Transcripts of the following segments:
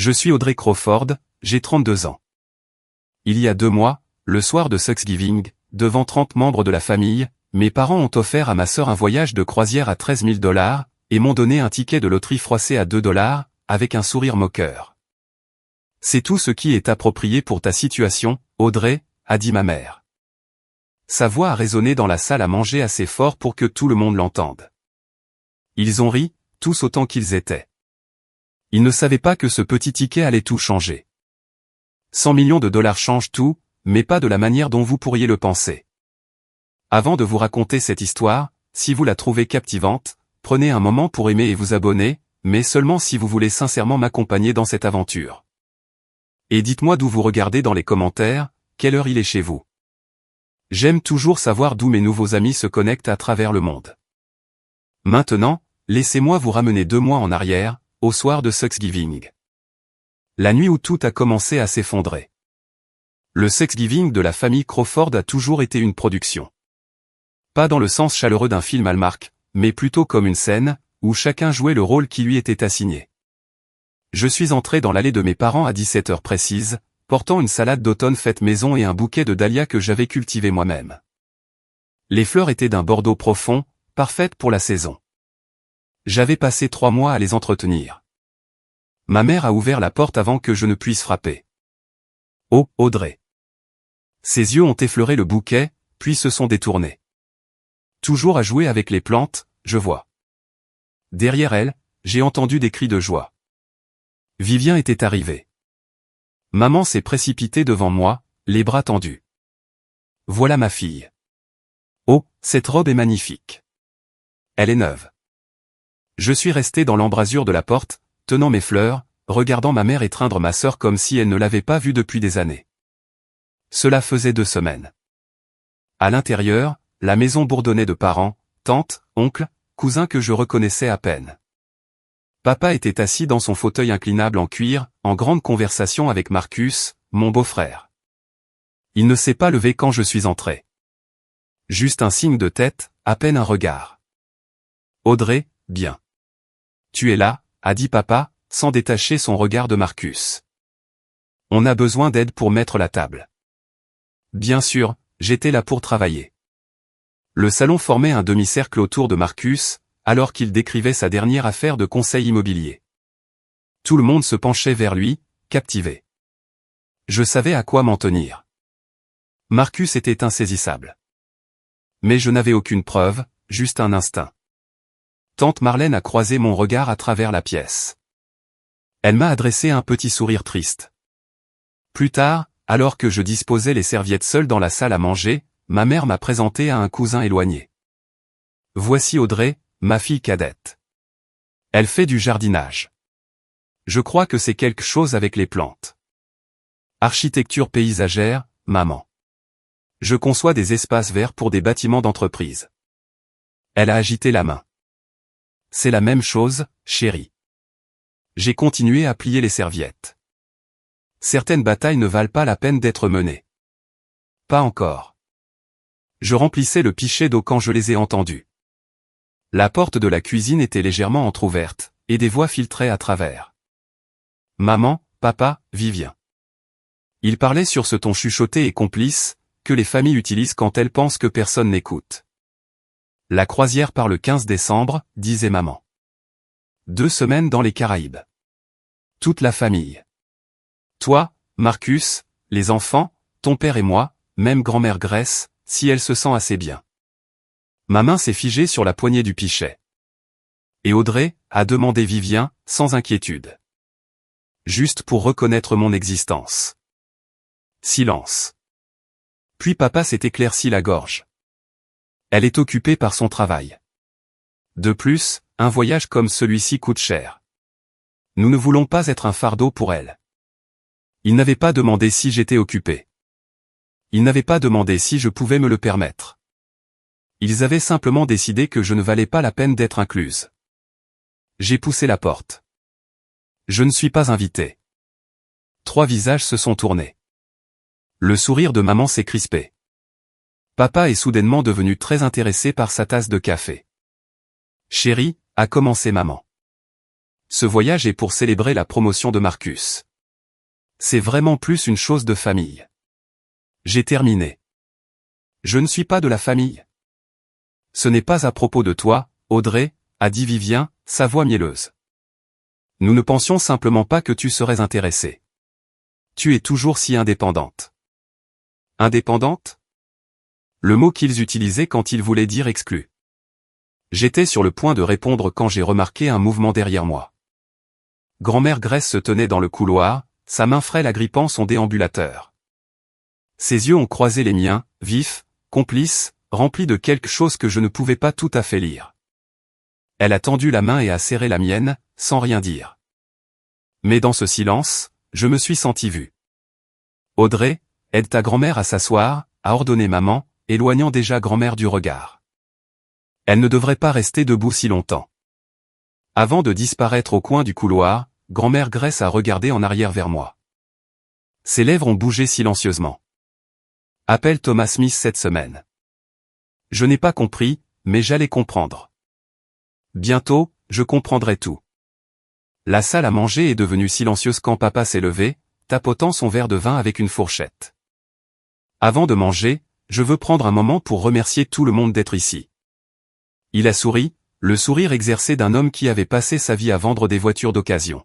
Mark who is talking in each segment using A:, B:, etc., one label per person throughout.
A: Je suis Audrey Crawford, j'ai 32 ans. Il y a 2 mois, le soir de Thanksgiving, devant 30 membres de la famille, mes parents ont offert à ma sœur un voyage de croisière à 13 000 $, et m'ont donné un ticket de loterie froissé à 2 $, avec un sourire moqueur. C'est tout ce qui est approprié pour ta situation, Audrey, a dit ma mère. Sa voix a résonné dans la salle à manger assez fort pour que tout le monde l'entende. Ils ont ri, tous autant qu'ils étaient. Ils ne savaient pas que ce petit ticket allait tout changer. 100 millions de dollars changent tout, mais pas de la manière dont vous pourriez le penser. Avant de vous raconter cette histoire, si vous la trouvez captivante, prenez un moment pour aimer et vous abonner, mais seulement si vous voulez sincèrement m'accompagner dans cette aventure. Et dites-moi d'où vous regardez dans les commentaires, quelle heure il est chez vous. J'aime toujours savoir d'où mes nouveaux amis se connectent à travers le monde. Maintenant, laissez-moi vous ramener 2 mois en arrière, au soir de Thanksgiving. La nuit où tout a commencé à s'effondrer. Le Thanksgiving de la famille Crawford a toujours été une production. Pas dans le sens chaleureux d'un film Hallmark, mais plutôt comme une scène, où chacun jouait le rôle qui lui était assigné. Je suis entré dans l'allée de mes parents à 17 heures précises, portant une salade d'automne faite maison et un bouquet de dahlias que j'avais cultivé moi-même. Les fleurs étaient d'un bordeaux profond, parfaites pour la saison. J'avais passé 3 mois à les entretenir. Ma mère a ouvert la porte avant que je ne puisse frapper. Oh, Audrey. Ses yeux ont effleuré le bouquet, puis se sont détournés. Toujours à jouer avec les plantes, je vois. Derrière elle, j'ai entendu des cris de joie. Vivien était arrivé. Maman s'est précipitée devant moi, les bras tendus. Voilà ma fille. Oh, cette robe est magnifique. Elle est neuve. Je suis resté dans l'embrasure de la porte, tenant mes fleurs, regardant ma mère étreindre ma sœur comme si elle ne l'avait pas vue depuis des années. Cela faisait 2 semaines. À l'intérieur, la maison bourdonnait de parents, tantes, oncles, cousins que je reconnaissais à peine. Papa était assis dans son fauteuil inclinable en cuir, en grande conversation avec Marcus, mon beau-frère. Il ne s'est pas levé quand je suis entré. Juste un signe de tête, à peine un regard. Audrey, bien. Tu es là, a dit papa, sans détacher son regard de Marcus. On a besoin d'aide pour mettre la table. Bien sûr, j'étais là pour travailler. Le salon formait un demi-cercle autour de Marcus, alors qu'il décrivait sa dernière affaire de conseil immobilier. Tout le monde se penchait vers lui, captivé. Je savais à quoi m'en tenir. Marcus était insaisissable. Mais je n'avais aucune preuve, juste un instinct. Tante Marlène a croisé mon regard à travers la pièce. Elle m'a adressé un petit sourire triste. Plus tard, alors que je disposais les serviettes seules dans la salle à manger, ma mère m'a présenté à un cousin éloigné. Voici Audrey, ma fille cadette. Elle fait du jardinage. Je crois que c'est quelque chose avec les plantes. Architecture paysagère, maman. Je conçois des espaces verts pour des bâtiments d'entreprise. Elle a agité la main. C'est la même chose, chérie. J'ai continué à plier les serviettes. Certaines batailles ne valent pas la peine d'être menées. Pas encore. Je remplissais le pichet d'eau quand je les ai entendus. La porte de la cuisine était légèrement entr'ouverte, et des voix filtraient à travers. Maman, papa, Vivien. Ils parlaient sur ce ton chuchoté et complice, que les familles utilisent quand elles pensent que personne n'écoute. La croisière part le 15 décembre, disait maman. 2 semaines dans les Caraïbes. Toute la famille. Toi, Marcus, les enfants, ton père et moi, même grand-mère Grace, si elle se sent assez bien. Ma main s'est figée sur la poignée du pichet. Et Audrey, a demandé Vivien, sans inquiétude. Juste pour reconnaître mon existence. Silence. Puis papa s'est éclairci la gorge. Elle est occupée par son travail. De plus, un voyage comme celui-ci coûte cher. Nous ne voulons pas être un fardeau pour elle. Ils n'avaient pas demandé si j'étais occupé. Ils n'avaient pas demandé si je pouvais me le permettre. Ils avaient simplement décidé que je ne valais pas la peine d'être incluse. J'ai poussé la porte. Je ne suis pas invité. 3 visages se sont tournés. Le sourire de maman s'est crispé. Papa est soudainement devenu très intéressé par sa tasse de café. Chérie, a commencé maman. Ce voyage est pour célébrer la promotion de Marcus. C'est vraiment plus une chose de famille. J'ai terminé. Je ne suis pas de la famille. Ce n'est pas à propos de toi, Audrey, a dit Vivien, sa voix mielleuse. Nous ne pensions simplement pas que tu serais intéressée. Tu es toujours si indépendante. Indépendante? Le mot qu'ils utilisaient quand ils voulaient dire exclu. J'étais sur le point de répondre quand j'ai remarqué un mouvement derrière moi. Grand-mère Grace se tenait dans le couloir, sa main frêle agrippant son déambulateur. Ses yeux ont croisé les miens, vifs, complices, remplis de quelque chose que je ne pouvais pas tout à fait lire. Elle a tendu la main et a serré la mienne, sans rien dire. Mais dans ce silence, je me suis senti vu. Audrey, aide ta grand-mère à s'asseoir, a ordonné maman, éloignant déjà grand-mère du regard. Elle ne devrait pas rester debout si longtemps. Avant de disparaître au coin du couloir, grand-mère Grace a regardé en arrière vers moi. Ses lèvres ont bougé silencieusement. Appelle Thomas Smith cette semaine. Je n'ai pas compris, mais j'allais comprendre. Bientôt, je comprendrai tout. La salle à manger est devenue silencieuse quand papa s'est levé, tapotant son verre de vin avec une fourchette. Avant de manger, je veux prendre un moment pour remercier tout le monde d'être ici. Il a souri, le sourire exercé d'un homme qui avait passé sa vie à vendre des voitures d'occasion.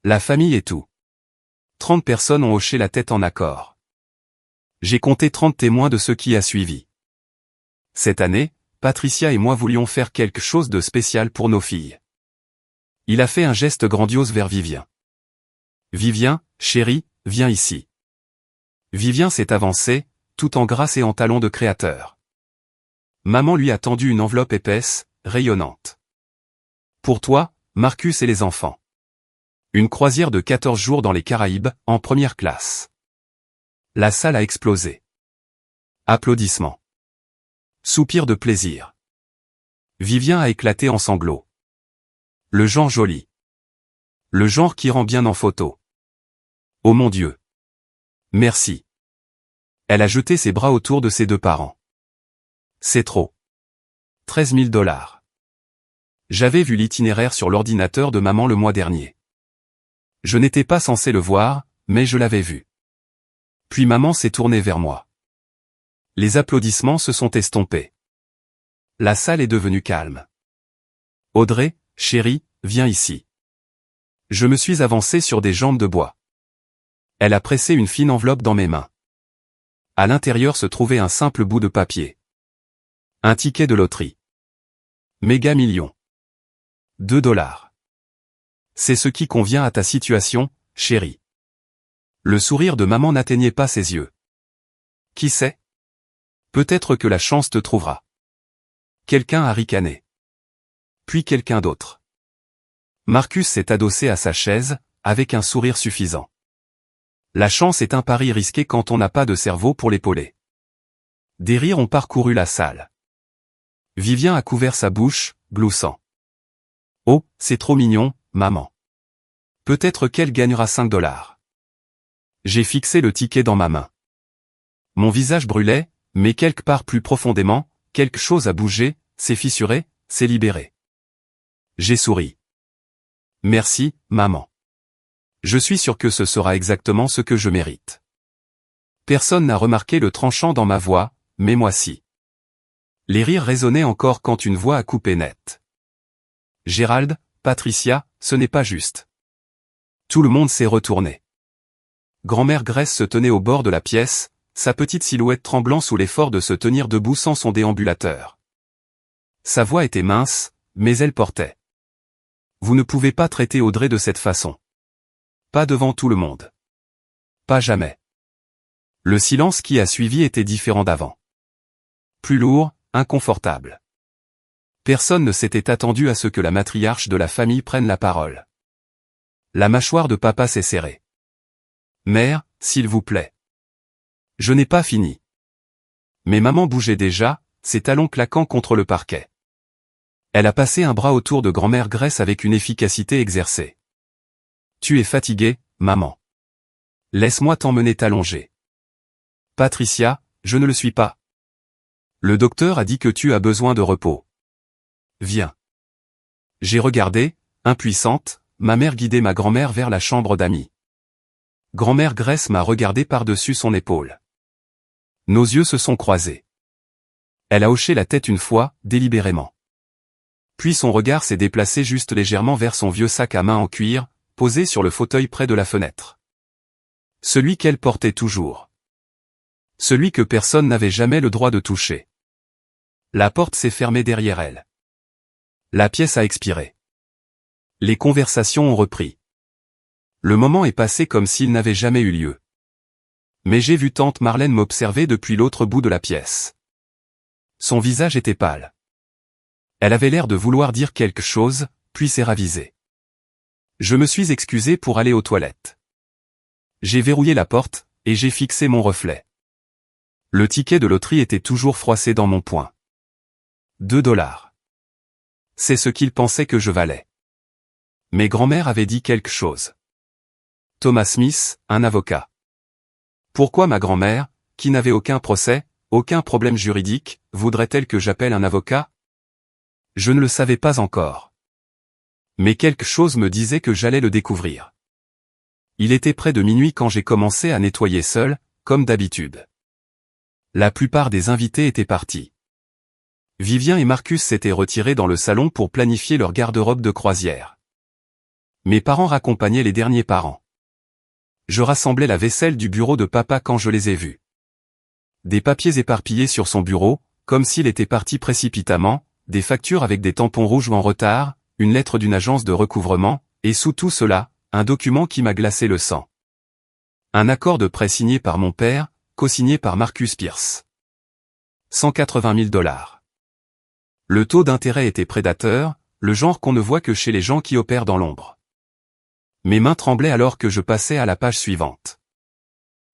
A: La famille est tout. 30 personnes ont hoché la tête en accord. J'ai compté 30 témoins de ce qui a suivi. Cette année, Patricia et moi voulions faire quelque chose de spécial pour nos filles. Il a fait un geste grandiose vers Vivien. Vivien, chérie, viens ici. Vivien s'est avancé, tout en grâce et en talons de créateur. Maman lui a tendu une enveloppe épaisse, rayonnante. Pour toi, Marcus et les enfants. Une croisière de 14 jours dans les Caraïbes, en première classe. La salle a explosé. Applaudissements. Soupirs de plaisir. Vivien a éclaté en sanglots. Le genre joli. Le genre qui rend bien en photo. Oh mon Dieu. Merci. Elle a jeté ses bras autour de ses deux parents. C'est trop. 13 000 $. J'avais vu l'itinéraire sur l'ordinateur de maman le mois dernier. Je n'étais pas censé le voir, mais je l'avais vu. Puis maman s'est tournée vers moi. Les applaudissements se sont estompés. La salle est devenue calme. Audrey, chérie, viens ici. Je me suis avancé sur des jambes de bois. Elle a pressé une fine enveloppe dans mes mains. À l'intérieur se trouvait un simple bout de papier. Un ticket de loterie. Méga million. 2 $. C'est ce qui convient à ta situation, chérie. Le sourire de maman n'atteignait pas ses yeux. Qui sait? Peut-être que la chance te trouvera. Quelqu'un a ricané. Puis quelqu'un d'autre. Marcus s'est adossé à sa chaise, avec un sourire suffisant. La chance est un pari risqué quand on n'a pas de cerveau pour l'épauler. Des rires ont parcouru la salle. Vivien a couvert sa bouche, gloussant. Oh, c'est trop mignon, maman. Peut-être qu'elle gagnera 5 $. J'ai fixé le ticket dans ma main. Mon visage brûlait, mais quelque part plus profondément, quelque chose a bougé, s'est fissuré, s'est libéré. J'ai souri. Merci, maman. Je suis sûr que ce sera exactement ce que je mérite. Personne n'a remarqué le tranchant dans ma voix, mais moi si. Les rires résonnaient encore quand une voix a coupé net. Gérald, Patricia, ce n'est pas juste. Tout le monde s'est retourné. Grand-mère Grace se tenait au bord de la pièce, sa petite silhouette tremblant sous l'effort de se tenir debout sans son déambulateur. Sa voix était mince, mais elle portait. Vous ne pouvez pas traiter Audrey de cette façon. Pas devant tout le monde. Pas jamais. Le silence qui a suivi était différent d'avant. Plus lourd, inconfortable. Personne ne s'était attendu à ce que la matriarche de la famille prenne la parole. La mâchoire de papa s'est serrée. Mère, s'il vous plaît. Je n'ai pas fini. Mais maman bougeait déjà, ses talons claquant contre le parquet. Elle a passé un bras autour de grand-mère Grace avec une efficacité exercée. Tu es fatiguée, maman. Laisse-moi t'emmener t'allonger. Patricia, je ne le suis pas. Le docteur a dit que tu as besoin de repos. Viens. J'ai regardé, impuissante, ma mère guidait ma grand-mère vers la chambre d'amis. Grand-mère Grace m'a regardé par-dessus son épaule. Nos yeux se sont croisés. Elle a hoché la tête une fois, délibérément. Puis son regard s'est déplacé juste légèrement vers son vieux sac à main en cuir, posé sur le fauteuil près de la fenêtre. Celui qu'elle portait toujours. Celui que personne n'avait jamais le droit de toucher. La porte s'est fermée derrière elle. La pièce a expiré. Les conversations ont repris. Le moment est passé comme s'il n'avait jamais eu lieu. Mais j'ai vu tante Marlène m'observer depuis l'autre bout de la pièce. Son visage était pâle. Elle avait l'air de vouloir dire quelque chose, puis s'est ravisée. Je me suis excusé pour aller aux toilettes. J'ai verrouillé la porte, et j'ai fixé mon reflet. Le ticket de loterie était toujours froissé dans mon poing. 2 $. C'est ce qu'il pensait que je valais. Mais grand-mère avait dit quelque chose. Thomas Smith, un avocat. Pourquoi ma grand-mère, qui n'avait aucun procès, aucun problème juridique, voudrait-elle que j'appelle un avocat? Je ne le savais pas encore. Mais quelque chose me disait que j'allais le découvrir. Il était près de minuit quand j'ai commencé à nettoyer seul, comme d'habitude. La plupart des invités étaient partis. Vivien et Marcus s'étaient retirés dans le salon pour planifier leur garde-robe de croisière. Mes parents raccompagnaient les derniers parents. Je rassemblais la vaisselle du bureau de papa quand je les ai vus. Des papiers éparpillés sur son bureau, comme s'il était parti précipitamment, des factures avec des tampons rouges en retard, une lettre d'une agence de recouvrement, et sous tout cela, un document qui m'a glacé le sang. Un accord de prêt signé par mon père, co-signé par Marcus Pierce. 180 000 $. Le taux d'intérêt était prédateur, le genre qu'on ne voit que chez les gens qui opèrent dans l'ombre. Mes mains tremblaient alors que je passais à la page suivante.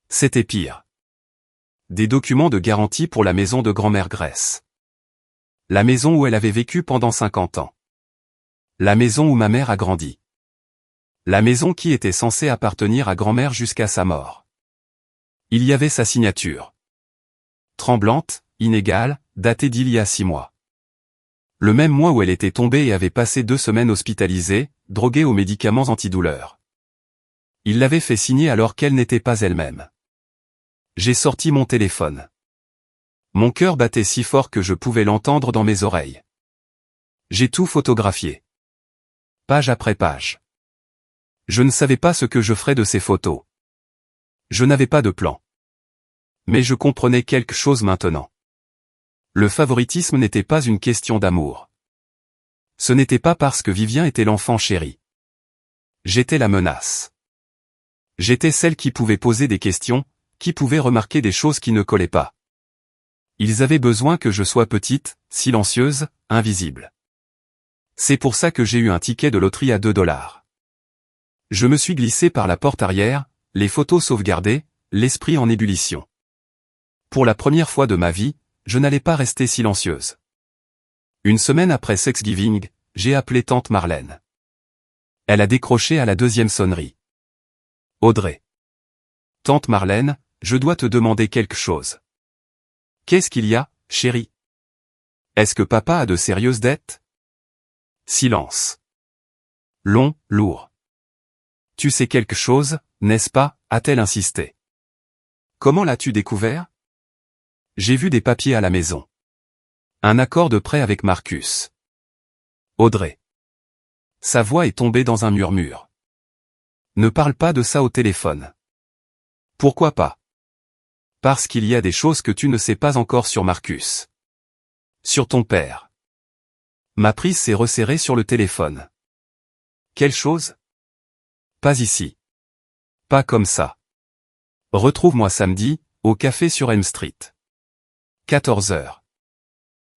A: C'était pire. Des documents de garantie pour la maison de grand-mère Grace. La maison où elle avait vécu pendant 50 ans. La maison où ma mère a grandi. La maison qui était censée appartenir à grand-mère jusqu'à sa mort. Il y avait sa signature. Tremblante, inégale, datée d'il y a 6 mois. Le même mois où elle était tombée et avait passé 2 semaines hospitalisée, droguée aux médicaments antidouleurs. Il l'avait fait signer alors qu'elle n'était pas elle-même. J'ai sorti mon téléphone. Mon cœur battait si fort que je pouvais l'entendre dans mes oreilles. J'ai tout photographié. Page après page. Je ne savais pas ce que je ferais de ces photos. Je n'avais pas de plan. Mais je comprenais quelque chose maintenant. Le favoritisme n'était pas une question d'amour. Ce n'était pas parce que Vivien était l'enfant chéri. J'étais la menace. J'étais celle qui pouvait poser des questions, qui pouvait remarquer des choses qui ne collaient pas. Ils avaient besoin que je sois petite, silencieuse, invisible. C'est pour ça que j'ai eu un ticket de loterie à 2 $. Je me suis glissé par la porte arrière, les photos sauvegardées, l'esprit en ébullition. Pour la première fois de ma vie, je n'allais pas rester silencieuse. Une semaine après Thanksgiving, j'ai appelé tante Marlène. Elle a décroché à la 2e sonnerie. Audrey. Tante Marlène, je dois te demander quelque chose. Qu'est-ce qu'il y a, chérie? Est-ce que papa a de sérieuses dettes? Silence. Long, lourd. Tu sais quelque chose, n'est-ce pas, a-t-elle insisté. Comment l'as-tu découvert? J'ai vu des papiers à la maison. Un accord de prêt avec Marcus. Audrey. Sa voix est tombée dans un murmure. Ne parle pas de ça au téléphone. Pourquoi pas? Parce qu'il y a des choses que tu ne sais pas encore sur Marcus. Sur ton père. Ma prise s'est resserrée sur le téléphone. Quelle chose? Pas ici. Pas comme ça. Retrouve-moi samedi, au café sur M Street. 14 h.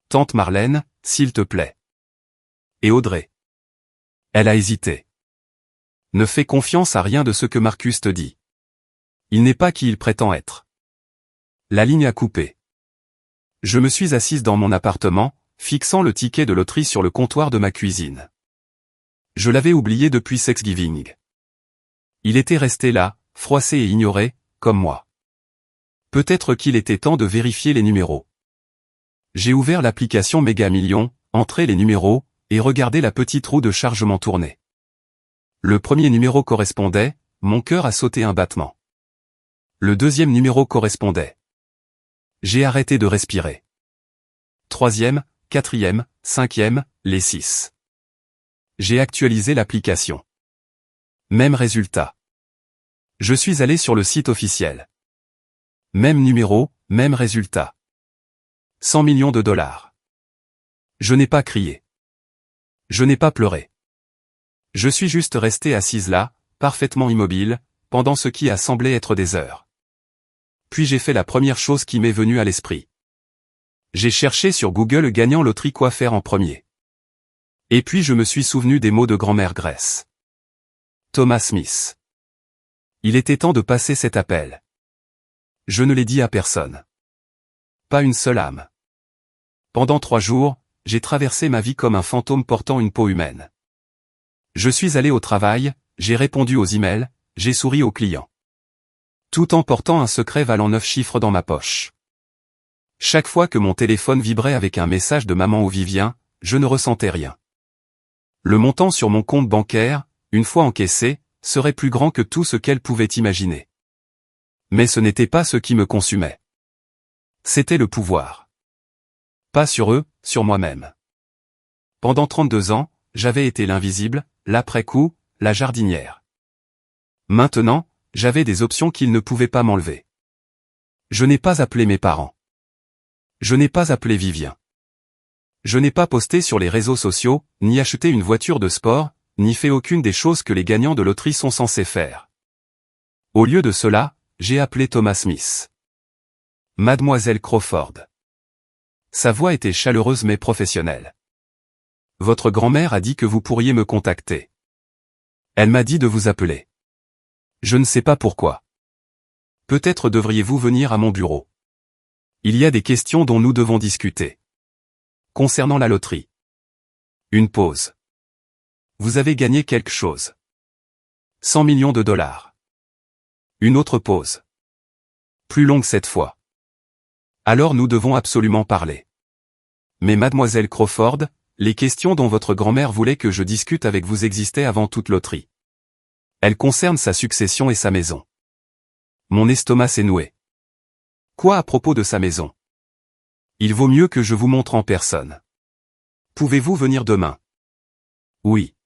A: Tante Marlène, s'il te plaît. Et Audrey. Elle a hésité. Ne fais confiance à rien de ce que Marcus te dit. Il n'est pas qui il prétend être. La ligne a coupé. Je me suis assise dans mon appartement, fixant le ticket de loterie sur le comptoir de ma cuisine. Je l'avais oublié depuis Thanksgiving. Il était resté là, froissé et ignoré, comme moi. Peut-être qu'il était temps de vérifier les numéros. J'ai ouvert l'application Méga Millions, entré les numéros, et regardé la petite roue de chargement tourner. Le premier numéro correspondait, mon cœur a sauté un battement. Le deuxième numéro correspondait. J'ai arrêté de respirer. Troisième, quatrième, cinquième, les 6. J'ai actualisé l'application. Même résultat. Je suis allé sur le site officiel. Même numéro, même résultat. 100 millions de dollars. Je n'ai pas crié. Je n'ai pas pleuré. Je suis juste resté assise là, parfaitement immobile, pendant ce qui a semblé être des heures. Puis j'ai fait la première chose qui m'est venue à l'esprit. J'ai cherché sur Google gagnant loterie quoi faire en premier. Et puis je me suis souvenu des mots de grand-mère Grace. Thomas Smith. Il était temps de passer cet appel. Je ne l'ai dit à personne. Pas une seule âme. Pendant 3 jours, j'ai traversé ma vie comme un fantôme portant une peau humaine. Je suis allé au travail, j'ai répondu aux emails, j'ai souri aux clients. Tout en portant un secret valant 9 chiffres dans ma poche. Chaque fois que mon téléphone vibrait avec un message de maman ou Vivien, je ne ressentais rien. Le montant sur mon compte bancaire, une fois encaissé, serait plus grand que tout ce qu'elle pouvait imaginer. Mais ce n'était pas ce qui me consumait. C'était le pouvoir. Pas sur eux, sur moi-même. Pendant 32 ans, j'avais été l'invisible, l'après-coup, la jardinière. Maintenant, j'avais des options qu'ils ne pouvaient pas m'enlever. Je n'ai pas appelé mes parents. Je n'ai pas appelé Vivien. Je n'ai pas posté sur les réseaux sociaux, ni acheté une voiture de sport, ni fait aucune des choses que les gagnants de loterie sont censés faire. Au lieu de cela, j'ai appelé Thomas Smith. Mademoiselle Crawford. Sa voix était chaleureuse mais professionnelle. Votre grand-mère a dit que vous pourriez me contacter. Elle m'a dit de vous appeler. Je ne sais pas pourquoi. Peut-être devriez-vous venir à mon bureau. Il y a des questions dont nous devons discuter. Concernant la loterie. Une pause. Vous avez gagné quelque chose. 100 millions de dollars. Une autre pause. Plus longue cette fois. Alors nous devons absolument parler. Mais mademoiselle Crawford, les questions dont votre grand-mère voulait que je discute avec vous existaient avant toute loterie. Elles concernent sa succession et sa maison. Mon estomac s'est noué. Quoi à propos de sa maison? Il vaut mieux que je vous montre en personne. Pouvez-vous venir demain? Oui.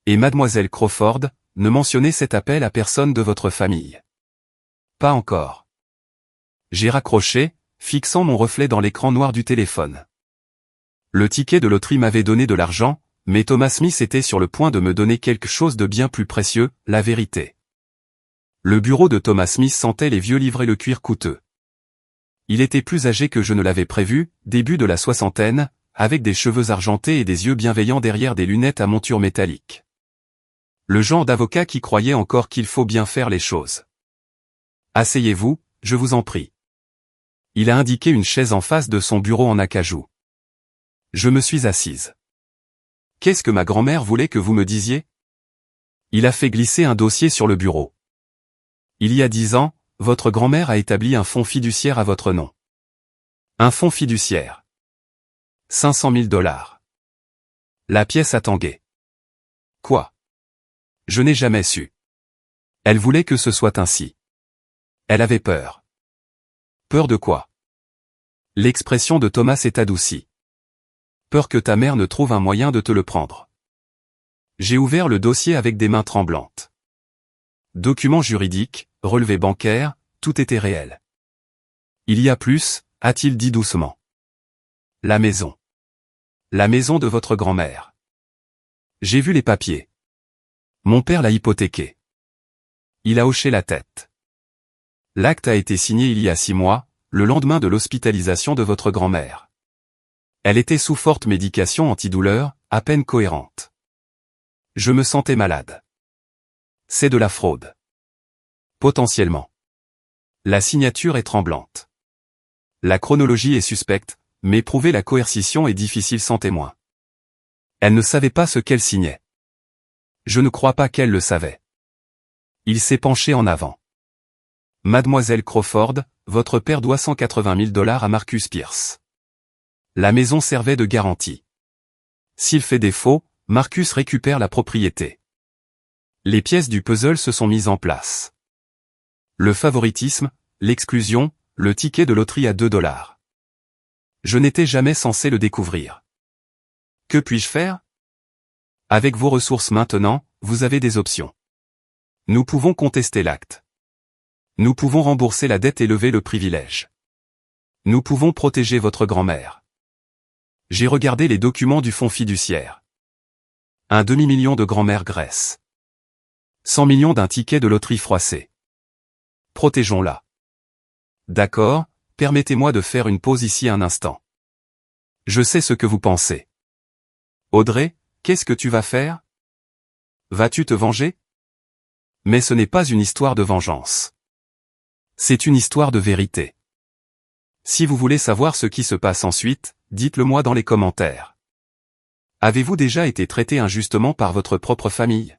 A: Et mademoiselle Crawford, ne mentionnez cet appel à personne de votre famille. Pas encore. J'ai raccroché, fixant mon reflet dans l'écran noir du téléphone. Le ticket de loterie m'avait donné de l'argent, mais Thomas Smith était sur le point de me donner quelque chose de bien plus précieux, la vérité. Le bureau de Thomas Smith sentait les vieux livres et le cuir coûteux. Il était plus âgé que je ne l'avais prévu, début de la soixantaine, avec des cheveux argentés et des yeux bienveillants derrière des lunettes à monture métallique. Le genre d'avocat qui croyait encore qu'il faut bien faire les choses. Asseyez-vous, je vous en prie. Il a indiqué une chaise en face de son bureau en acajou. Je me suis assise. Qu'est-ce que ma grand-mère voulait que vous me disiez? Il a fait glisser un dossier sur le bureau. Il y a 10 ans, votre grand-mère a établi un fonds fiduciaire à votre nom. Un fonds fiduciaire. 500 000 dollars. La pièce a tangué. Quoi? Je n'ai jamais su. Elle voulait que ce soit ainsi. Elle avait peur. Peur de quoi? L'expression de Thomas s'est adoucie. Peur que ta mère ne trouve un moyen de te le prendre. J'ai ouvert le dossier avec des mains tremblantes. Documents juridiques, relevés bancaires, tout était réel. Il y a plus, a-t-il dit doucement. La maison. La maison de votre grand-mère. J'ai vu les papiers. Mon père l'a hypothéquée. Il a hoché la tête. L'acte a été signé il y a 6 mois, le lendemain de l'hospitalisation de votre grand-mère. Elle était sous forte médication antidouleur, à peine cohérente. Je me sentais malade. C'est de la fraude. Potentiellement. La signature est tremblante. La chronologie est suspecte, mais prouver la coercition est difficile sans témoin. Elle ne savait pas ce qu'elle signait. Je ne crois pas qu'elle le savait. Il s'est penché en avant. Mademoiselle Crawford, votre père doit 180 000 dollars à Marcus Pierce. La maison servait de garantie. S'il fait défaut, Marcus récupère la propriété. Les pièces du puzzle se sont mises en place. Le favoritisme, l'exclusion, le ticket de loterie à 2 $. Je n'étais jamais censé le découvrir. Que puis-je faire? Avec vos ressources maintenant, vous avez des options. Nous pouvons contester l'acte. Nous pouvons rembourser la dette et lever le privilège. Nous pouvons protéger votre grand-mère. J'ai regardé les documents du fonds fiduciaire. Un demi-million de grand-mère Grèce. 100 millions d'un ticket de loterie froissé. Protégeons-la. D'accord, permettez-moi de faire une pause ici un instant. Je sais ce que vous pensez. Audrey, qu'est-ce que tu vas faire? Vas-tu te venger? Mais ce n'est pas une histoire de vengeance. C'est une histoire de vérité. Si vous voulez savoir ce qui se passe ensuite, dites-le moi dans les commentaires. Avez-vous déjà été traité injustement par votre propre famille?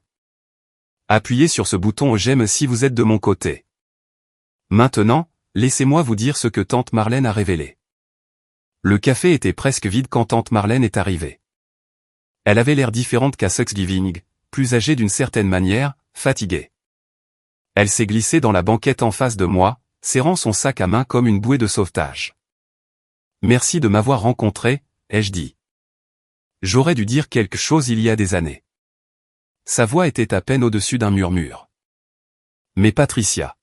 A: Appuyez sur ce bouton j'aime si vous êtes de mon côté. Maintenant, laissez-moi vous dire ce que tante Marlène a révélé. Le café était presque vide quand tante Marlène est arrivée. Elle avait l'air différente qu'à Thanksgiving, plus âgée d'une certaine manière, fatiguée. Elle s'est glissée dans la banquette en face de moi, serrant son sac à main comme une bouée de sauvetage. Merci de m'avoir rencontré, ai-je dit. J'aurais dû dire quelque chose il y a des années. Sa voix était à peine au-dessus d'un murmure. Mais Patricia.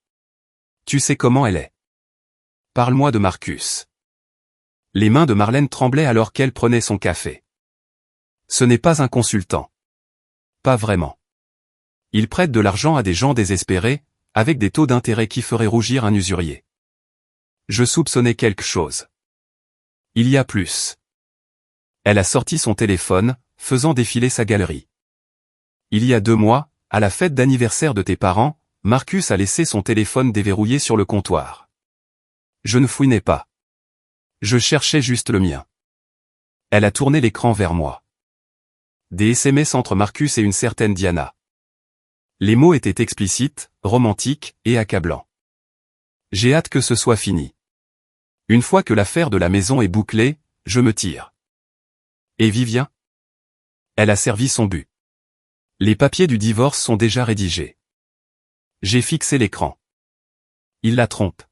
A: Tu sais comment elle est. Parle-moi de Marcus. Les mains de Marlène tremblaient alors qu'elle prenait son café. Ce n'est pas un consultant. Pas vraiment. Il prête de l'argent à des gens désespérés, avec des taux d'intérêt qui feraient rougir un usurier. Je soupçonnais quelque chose. Il y a plus. Elle a sorti son téléphone, faisant défiler sa galerie. Il y a 2 mois, à la fête d'anniversaire de tes parents, Marcus a laissé son téléphone déverrouillé sur le comptoir. Je ne fouinais pas. Je cherchais juste le mien. Elle a tourné l'écran vers moi. Des SMS entre Marcus et une certaine Diana. Les mots étaient explicites, romantiques et accablants. J'ai hâte que ce soit fini. Une fois que l'affaire de la maison est bouclée, je me tire. Et Vivien? Elle a servi son but. Les papiers du divorce sont déjà rédigés. J'ai fixé l'écran. Il la trompe.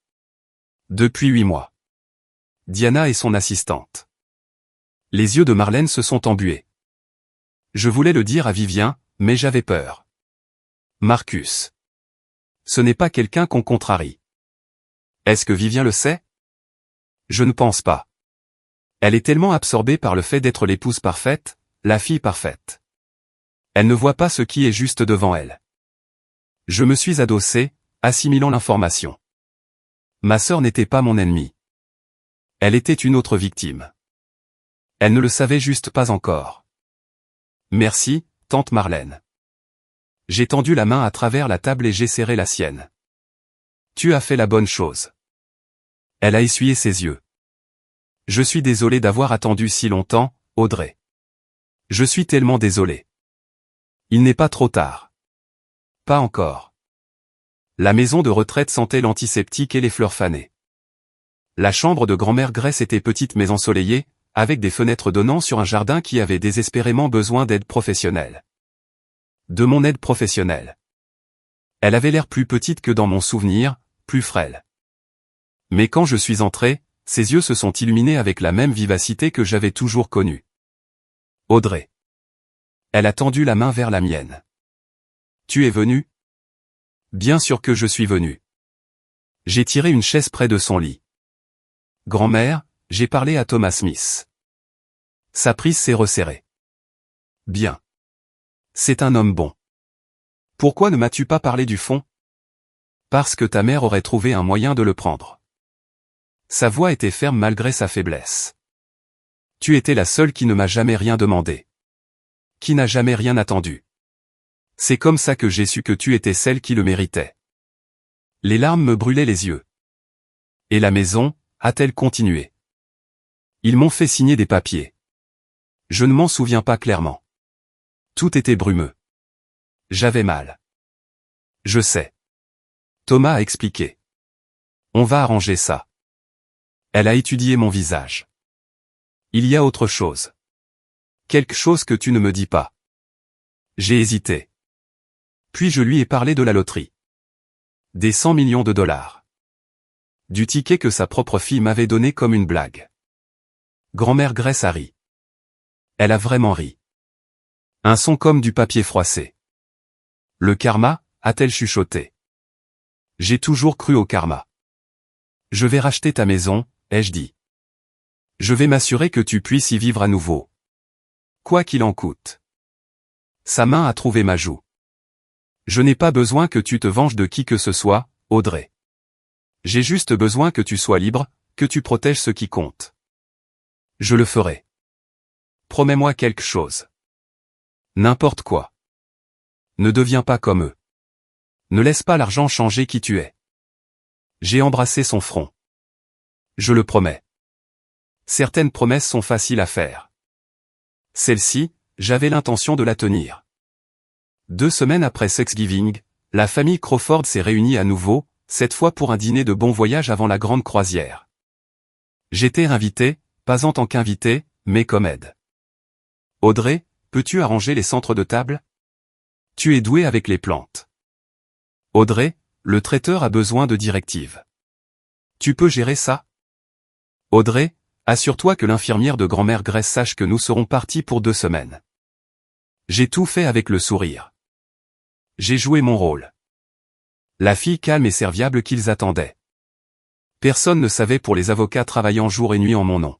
A: Depuis 8 mois. Diana est son assistante. Les yeux de Marlène se sont embués. Je voulais le dire à Vivien, mais j'avais peur. Marcus. Ce n'est pas quelqu'un qu'on contrarie. Est-ce que Vivien le sait? Je ne pense pas. Elle est tellement absorbée par le fait d'être l'épouse parfaite, la fille parfaite. Elle ne voit pas ce qui est juste devant elle. Je me suis adossé, assimilant l'information. Ma sœur n'était pas mon ennemie. Elle était une autre victime. Elle ne le savait juste pas encore. Merci, tante Marlène. J'ai tendu la main à travers la table et j'ai serré la sienne. Tu as fait la bonne chose. Elle a essuyé ses yeux. Je suis désolé d'avoir attendu si longtemps, Audrey. Je suis tellement désolé. Il n'est pas trop tard. Pas encore. La maison de retraite sentait l'antiseptique et les fleurs fanées. La chambre de grand-mère Grèce était petite mais ensoleillée, avec des fenêtres donnant sur un jardin qui avait désespérément besoin d'aide professionnelle. De mon aide professionnelle. Elle avait l'air plus petite que dans mon souvenir, plus frêle. Mais quand je suis entré, ses yeux se sont illuminés avec la même vivacité que j'avais toujours connue. Audrey. Elle a tendu la main vers la mienne. Tu es venu? Bien sûr que je suis venu. J'ai tiré une chaise près de son lit. Grand-mère, j'ai parlé à Thomas Smith. Sa prise s'est resserrée. Bien. C'est un homme bon. Pourquoi ne m'as-tu pas parlé du fond? Parce que ta mère aurait trouvé un moyen de le prendre. Sa voix était ferme malgré sa faiblesse. Tu étais la seule qui ne m'a jamais rien demandé. Qui n'a jamais rien attendu. C'est comme ça que j'ai su que tu étais celle qui le méritait. Les larmes me brûlaient les yeux. Et la maison, a-t-elle continué? Ils m'ont fait signer des papiers. Je ne m'en souviens pas clairement. Tout était brumeux. J'avais mal. Je sais. Thomas a expliqué. On va arranger ça. Elle a étudié mon visage. Il y a autre chose. Quelque chose que tu ne me dis pas. J'ai hésité. Puis je lui ai parlé de la loterie. Des 100 millions de dollars. Du ticket que sa propre fille m'avait donné comme une blague. Grand-mère Grace a ri. Elle a vraiment ri. Un son comme du papier froissé. Le karma, a-t-elle chuchoté. J'ai toujours cru au karma. Je vais racheter ta maison, ai-je dit. Je vais m'assurer que tu puisses y vivre à nouveau. Quoi qu'il en coûte. Sa main a trouvé ma joue. Je n'ai pas besoin que tu te venges de qui que ce soit, Audrey. J'ai juste besoin que tu sois libre, que tu protèges ce qui compte. Je le ferai. Promets-moi quelque chose. N'importe quoi. Ne deviens pas comme eux. Ne laisse pas l'argent changer qui tu es. J'ai embrassé son front. Je le promets. Certaines promesses sont faciles à faire. Celle-ci, j'avais l'intention de la tenir. 2 semaines après Thanksgiving, la famille Crawford s'est réunie à nouveau, cette fois pour un dîner de bon voyage avant la grande croisière. J'étais invité, pas en tant qu'invité, mais comme aide. Audrey, peux-tu arranger les centres de table? Tu es douée avec les plantes. Audrey, le traiteur a besoin de directives. Tu peux gérer ça? Audrey, assure-toi que l'infirmière de grand-mère Grace sache que nous serons partis pour 2 semaines. J'ai tout fait avec le sourire. J'ai joué mon rôle. La fille calme et serviable qu'ils attendaient. Personne ne savait pour les avocats travaillant jour et nuit en mon nom.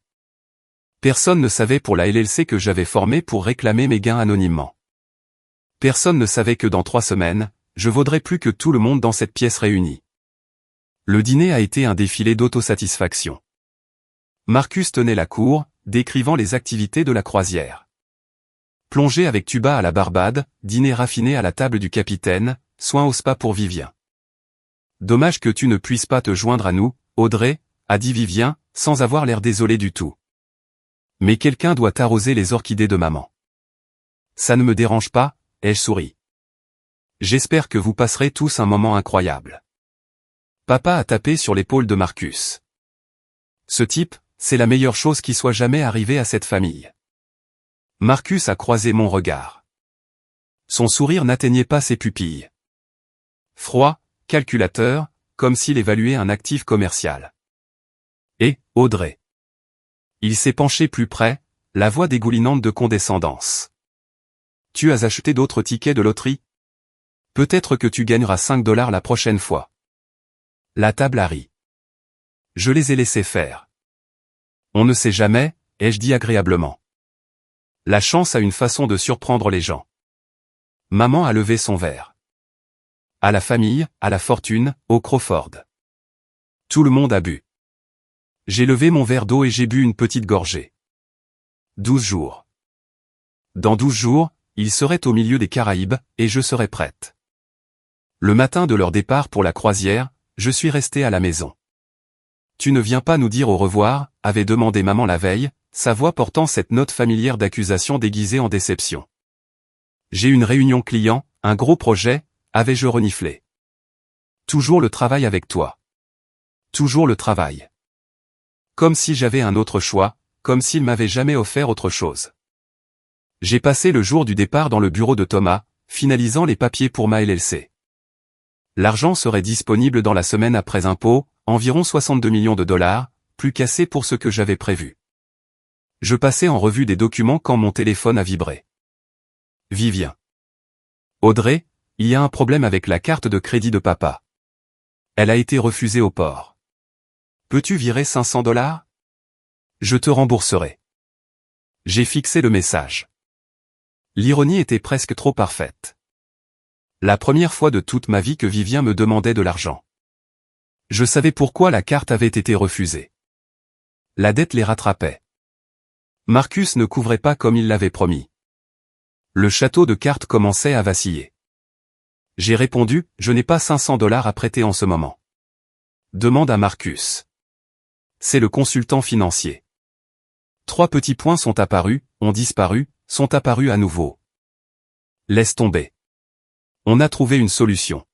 A: Personne ne savait pour la LLC que j'avais formée pour réclamer mes gains anonymement. Personne ne savait que dans 3 semaines, je vaudrais plus que tout le monde dans cette pièce réunie. Le dîner a été un défilé d'autosatisfaction. Marcus tenait la cour, décrivant les activités de la croisière. Plongée avec tuba à la Barbade, dîner raffiné à la table du capitaine, soins au spa pour Vivien. Dommage que tu ne puisses pas te joindre à nous, Audrey, a dit Vivien, sans avoir l'air désolé du tout. Mais quelqu'un doit arroser les orchidées de maman. Ça ne me dérange pas, ai-je souri. J'espère que vous passerez tous un moment incroyable. Papa a tapé sur l'épaule de Marcus. Ce type, c'est la meilleure chose qui soit jamais arrivée à cette famille. Marcus a croisé mon regard. Son sourire n'atteignait pas ses pupilles. Froid, calculateur, comme s'il évaluait un actif commercial. Et, Audrey. Il s'est penché plus près, la voix dégoulinante de condescendance. Tu as acheté d'autres tickets de loterie? Peut-être que tu gagneras 5 $ la prochaine fois. La table a ri. Je les ai laissés faire. On ne sait jamais, ai-je dit agréablement. La chance a une façon de surprendre les gens. Maman a levé son verre. À la famille, à la fortune, au Crawford. Tout le monde a bu. J'ai levé mon verre d'eau et j'ai bu une petite gorgée. 12 jours. Dans 12 jours, ils seraient au milieu des Caraïbes, et je serais prête. Le matin de leur départ pour la croisière, je suis resté à la maison. Tu ne viens pas nous dire au revoir, avait demandé maman la veille, sa voix portant cette note familière d'accusation déguisée en déception. J'ai une réunion client, un gros projet, avais-je reniflé. Toujours le travail avec toi. Toujours le travail. Comme si j'avais un autre choix, comme s'il m'avait jamais offert autre chose. J'ai passé le jour du départ dans le bureau de Thomas, finalisant les papiers pour ma LLC. L'argent serait disponible dans la semaine après impôt, environ 62 millions de dollars, plus qu'assez pour ce que j'avais prévu. Je passais en revue des documents quand mon téléphone a vibré. Vivien. Audrey, il y a un problème avec la carte de crédit de papa. Elle a été refusée au port. Peux-tu virer 500 $? Je te rembourserai. J'ai fixé le message. L'ironie était presque trop parfaite. La première fois de toute ma vie que Vivien me demandait de l'argent. Je savais pourquoi la carte avait été refusée. La dette les rattrapait. Marcus ne couvrait pas comme il l'avait promis. Le château de cartes commençait à vaciller. J'ai répondu, je n'ai pas 500 $ à prêter en ce moment. Demande à Marcus. C'est le consultant financier. 3 petits points sont apparus, ont disparu, sont apparus à nouveau. Laisse tomber. On a trouvé une solution.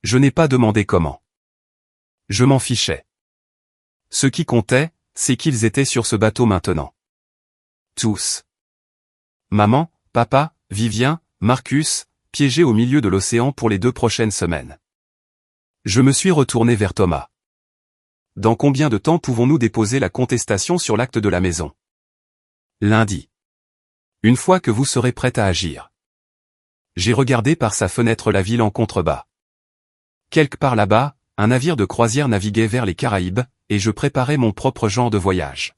A: Je n'ai pas demandé comment. Je m'en fichais. Ce qui comptait, c'est qu'ils étaient sur ce bateau maintenant. Tous. Maman, papa, Vivien, Marcus, piégé au milieu de l'océan pour les 2 prochaines semaines. Je me suis retourné vers Thomas. Dans combien de temps pouvons-nous déposer la contestation sur l'acte de la maison? Lundi. Une fois que vous serez prête à agir. J'ai regardé par sa fenêtre la ville en contrebas. Quelque part là-bas, un navire de croisière naviguait vers les Caraïbes, et je préparais mon propre genre de voyage.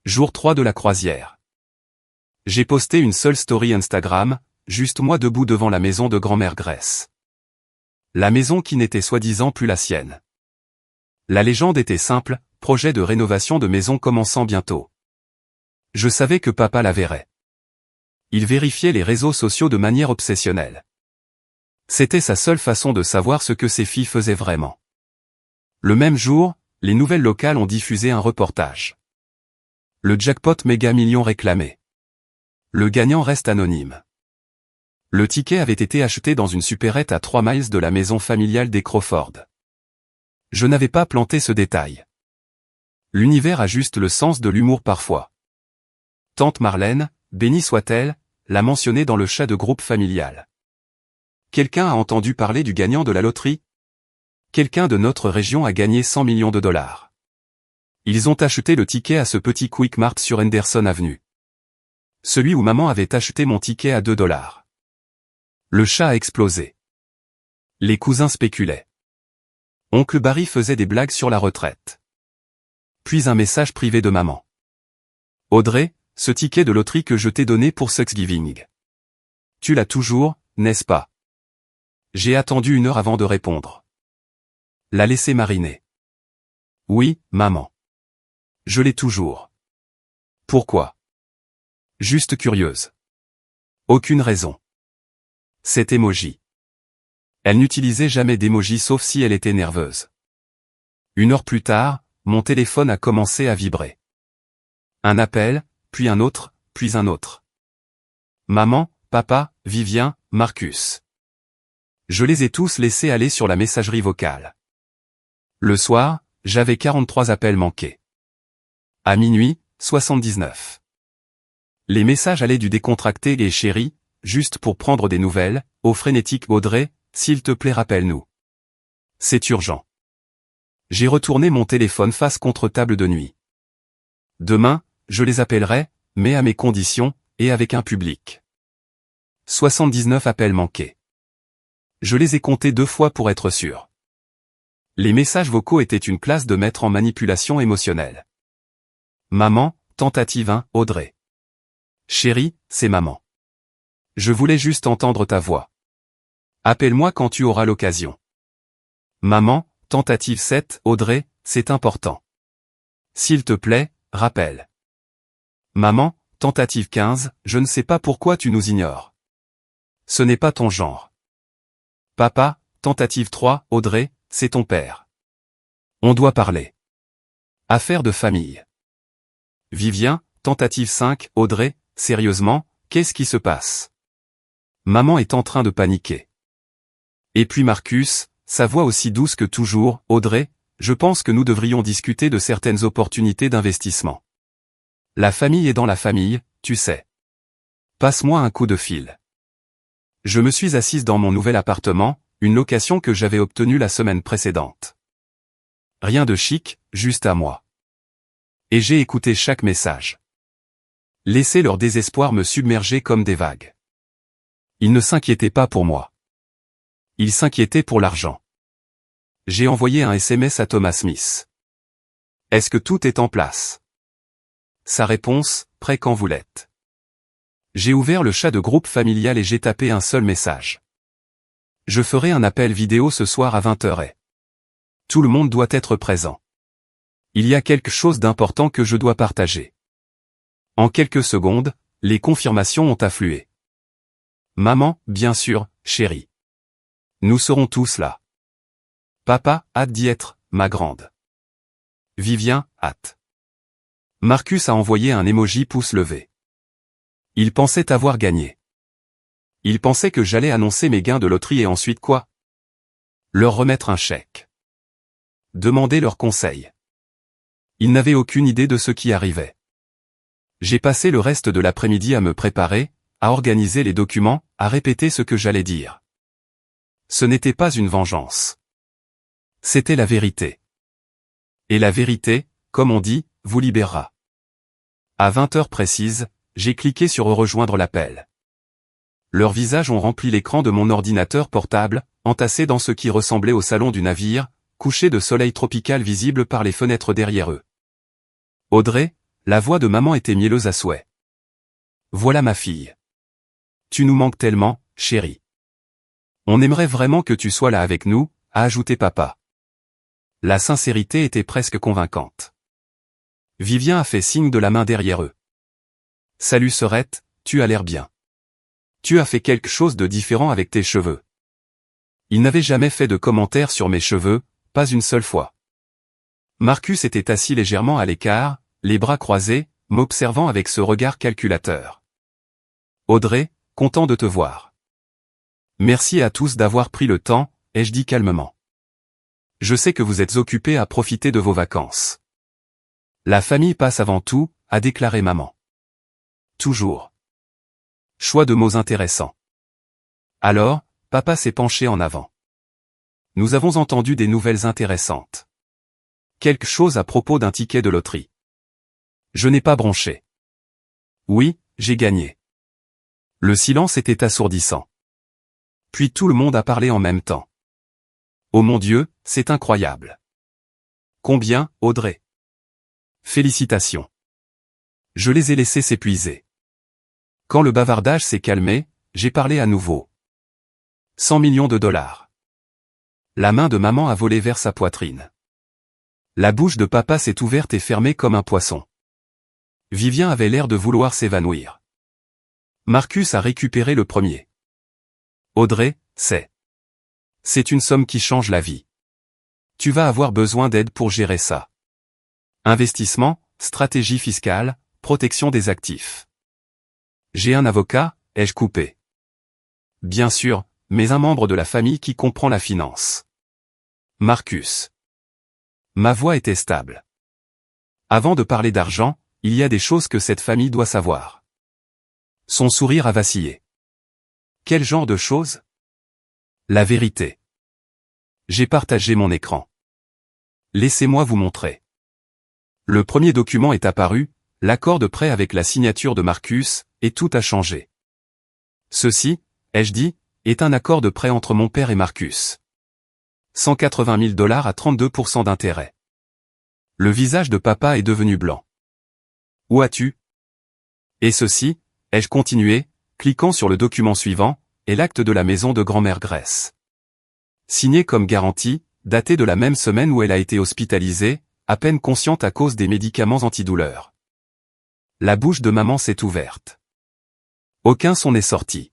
A: Jour 3 de la croisière. J'ai posté une seule story Instagram, juste moi debout devant la maison de grand-mère Grace. La maison qui n'était soi-disant plus la sienne. La légende était simple, projet de rénovation de maison commençant bientôt. Je savais que papa la verrait. Il vérifiait les réseaux sociaux de manière obsessionnelle. C'était sa seule façon de savoir ce que ses filles faisaient vraiment. Le même jour, les nouvelles locales ont diffusé un reportage. Le jackpot méga million réclamé. Le gagnant reste anonyme. Le ticket avait été acheté dans une supérette à 3 miles de la maison familiale des Crawford. Je n'avais pas planté ce détail. L'univers a juste le sens de l'humour parfois. Tante Marlène, bénie soit-elle, l'a mentionné dans le chat de groupe familial. Quelqu'un a entendu parler du gagnant de la loterie? Quelqu'un de notre région a gagné 100 millions de dollars. Ils ont acheté le ticket à ce petit Quick Mart sur Henderson Avenue. Celui où maman avait acheté mon ticket à 2 dollars. Le chat a explosé. Les cousins spéculaient. Oncle Barry faisait des blagues sur la retraite. Puis un message privé de maman. Audrey, ce ticket de loterie que je t'ai donné pour Thanksgiving. Tu l'as toujours, n'est-ce pas? J'ai attendu 1 heure avant de répondre. La laisser mariner. Oui, maman. Je l'ai toujours. Pourquoi? Juste curieuse. Aucune raison. Cet emoji. Elle n'utilisait jamais d'emoji sauf si elle était nerveuse. 1 heure plus tard, mon téléphone a commencé à vibrer. Un appel, puis un autre, puis un autre. Maman, papa, Vivien, Marcus. Je les ai tous laissés aller sur la messagerie vocale. Le soir, j'avais 43 appels manqués. À minuit, 79. Les messages allaient du décontracté et chéri, juste pour prendre des nouvelles, au frénétique Audrey, s'il te plaît rappelle-nous. C'est urgent. J'ai retourné mon téléphone face contre table de nuit. Demain, je les appellerai, mais à mes conditions, et avec un public. 79 appels manqués. Je les ai comptés 2 fois pour être sûr. Les messages vocaux étaient une classe de maître en manipulation émotionnelle. Maman, tentative 1, Audrey. Chérie, c'est maman. Je voulais juste entendre ta voix. Appelle-moi quand tu auras l'occasion. Maman, tentative 7, Audrey, c'est important. S'il te plaît, rappelle. Maman, tentative 15, je ne sais pas pourquoi tu nous ignores. Ce n'est pas ton genre. Papa, tentative 3, Audrey, c'est ton père. On doit parler. Affaire de famille. Vivien, tentative 5, Audrey, sérieusement, qu'est-ce qui se passe? Maman est en train de paniquer. Et puis Marcus, sa voix aussi douce que toujours, Audrey, je pense que nous devrions discuter de certaines opportunités d'investissement. La famille est dans la famille, tu sais. Passe-moi un coup de fil. Je me suis assise dans mon nouvel appartement, une location que j'avais obtenue la semaine précédente. Rien de chic, juste à moi. Et j'ai écouté chaque message. Laissez leur désespoir me submerger comme des vagues. Ils ne s'inquiétaient pas pour moi. Ils s'inquiétaient pour l'argent. J'ai envoyé un SMS à Thomas Smith. Est-ce que tout est en place? Sa réponse, prêt quand vous l'êtes. J'ai ouvert le chat de groupe familial et j'ai tapé un seul message. Je ferai un appel vidéo ce soir à 20h. Tout le monde doit être présent. Il y a quelque chose d'important que je dois partager. En quelques secondes, les confirmations ont afflué. Maman, bien sûr, chérie. Nous serons tous là. Papa, hâte d'y être, ma grande. Vivien, hâte. Marcus a envoyé un emoji pouce levé. Il pensait avoir gagné. Il pensait que j'allais annoncer mes gains de loterie et ensuite quoi? Leur remettre un chèque. Demander leurs conseils. Ils n'avaient aucune idée de ce qui arrivait. J'ai passé le reste de l'après-midi à me préparer, à organiser les documents, à répéter ce que j'allais dire. Ce n'était pas une vengeance. C'était la vérité. Et la vérité, comme on dit, vous libérera. À 20 heures précises, j'ai cliqué sur rejoindre l'appel. Leurs visages ont rempli l'écran de mon ordinateur portable, entassé dans ce qui ressemblait au salon du navire, couché de soleil tropical visible par les fenêtres derrière eux. Audrey, la voix de maman était mielleuse à souhait. Voilà ma fille. Tu nous manques tellement, chérie. On aimerait vraiment que tu sois là avec nous, a ajouté papa. La sincérité était presque convaincante. Vivien a fait signe de la main derrière eux. Salut Serette, tu as l'air bien. Tu as fait quelque chose de différent avec tes cheveux. Il n'avait jamais fait de commentaires sur mes cheveux, pas une seule fois. Marcus était assis légèrement à l'écart, les bras croisés, m'observant avec ce regard calculateur. Audrey, content de te voir. Merci à tous d'avoir pris le temps, ai-je dit calmement. Je sais que vous êtes occupés à profiter de vos vacances. La famille passe avant tout, a déclaré maman. Toujours. Choix de mots intéressants. Alors, papa s'est penché en avant. Nous avons entendu des nouvelles intéressantes. Quelque chose à propos d'un ticket de loterie. Je n'ai pas bronché. Oui, j'ai gagné. Le silence était assourdissant. Puis tout le monde a parlé en même temps. Oh mon Dieu, c'est incroyable. Combien, Audrey? Félicitations. Je les ai laissés s'épuiser. Quand le bavardage s'est calmé, j'ai parlé à nouveau. 100 millions de dollars. La main de maman a volé vers sa poitrine. La bouche de papa s'est ouverte et fermée comme un poisson. Vivien avait l'air de vouloir s'évanouir. Marcus a récupéré le premier. Audrey, c'est une somme qui change la vie. Tu vas avoir besoin d'aide pour gérer ça. Investissement, stratégie fiscale, protection des actifs. J'ai un avocat, ai-je coupé. Bien sûr, mais un membre de la famille qui comprend la finance. Marcus. Ma voix était stable. Avant de parler d'argent, il y a des choses que cette famille doit savoir. Son sourire a vacillé. Quel genre de choses? La vérité. J'ai partagé mon écran. Laissez-moi vous montrer. Le premier document est apparu, l'accord de prêt avec la signature de Marcus, et tout a changé. Ceci, ai-je dit, est un accord de prêt entre mon père et Marcus. 180 000 dollars à 32% d'intérêt. Le visage de papa est devenu blanc. Où as-tu? Et ceci, ai-je continué, cliquant sur le document suivant, est l'acte de la maison de grand-mère Grace. Signé comme garantie, daté de la même semaine où elle a été hospitalisée, à peine consciente à cause des médicaments antidouleurs. La bouche de maman s'est ouverte. Aucun son n'est sorti.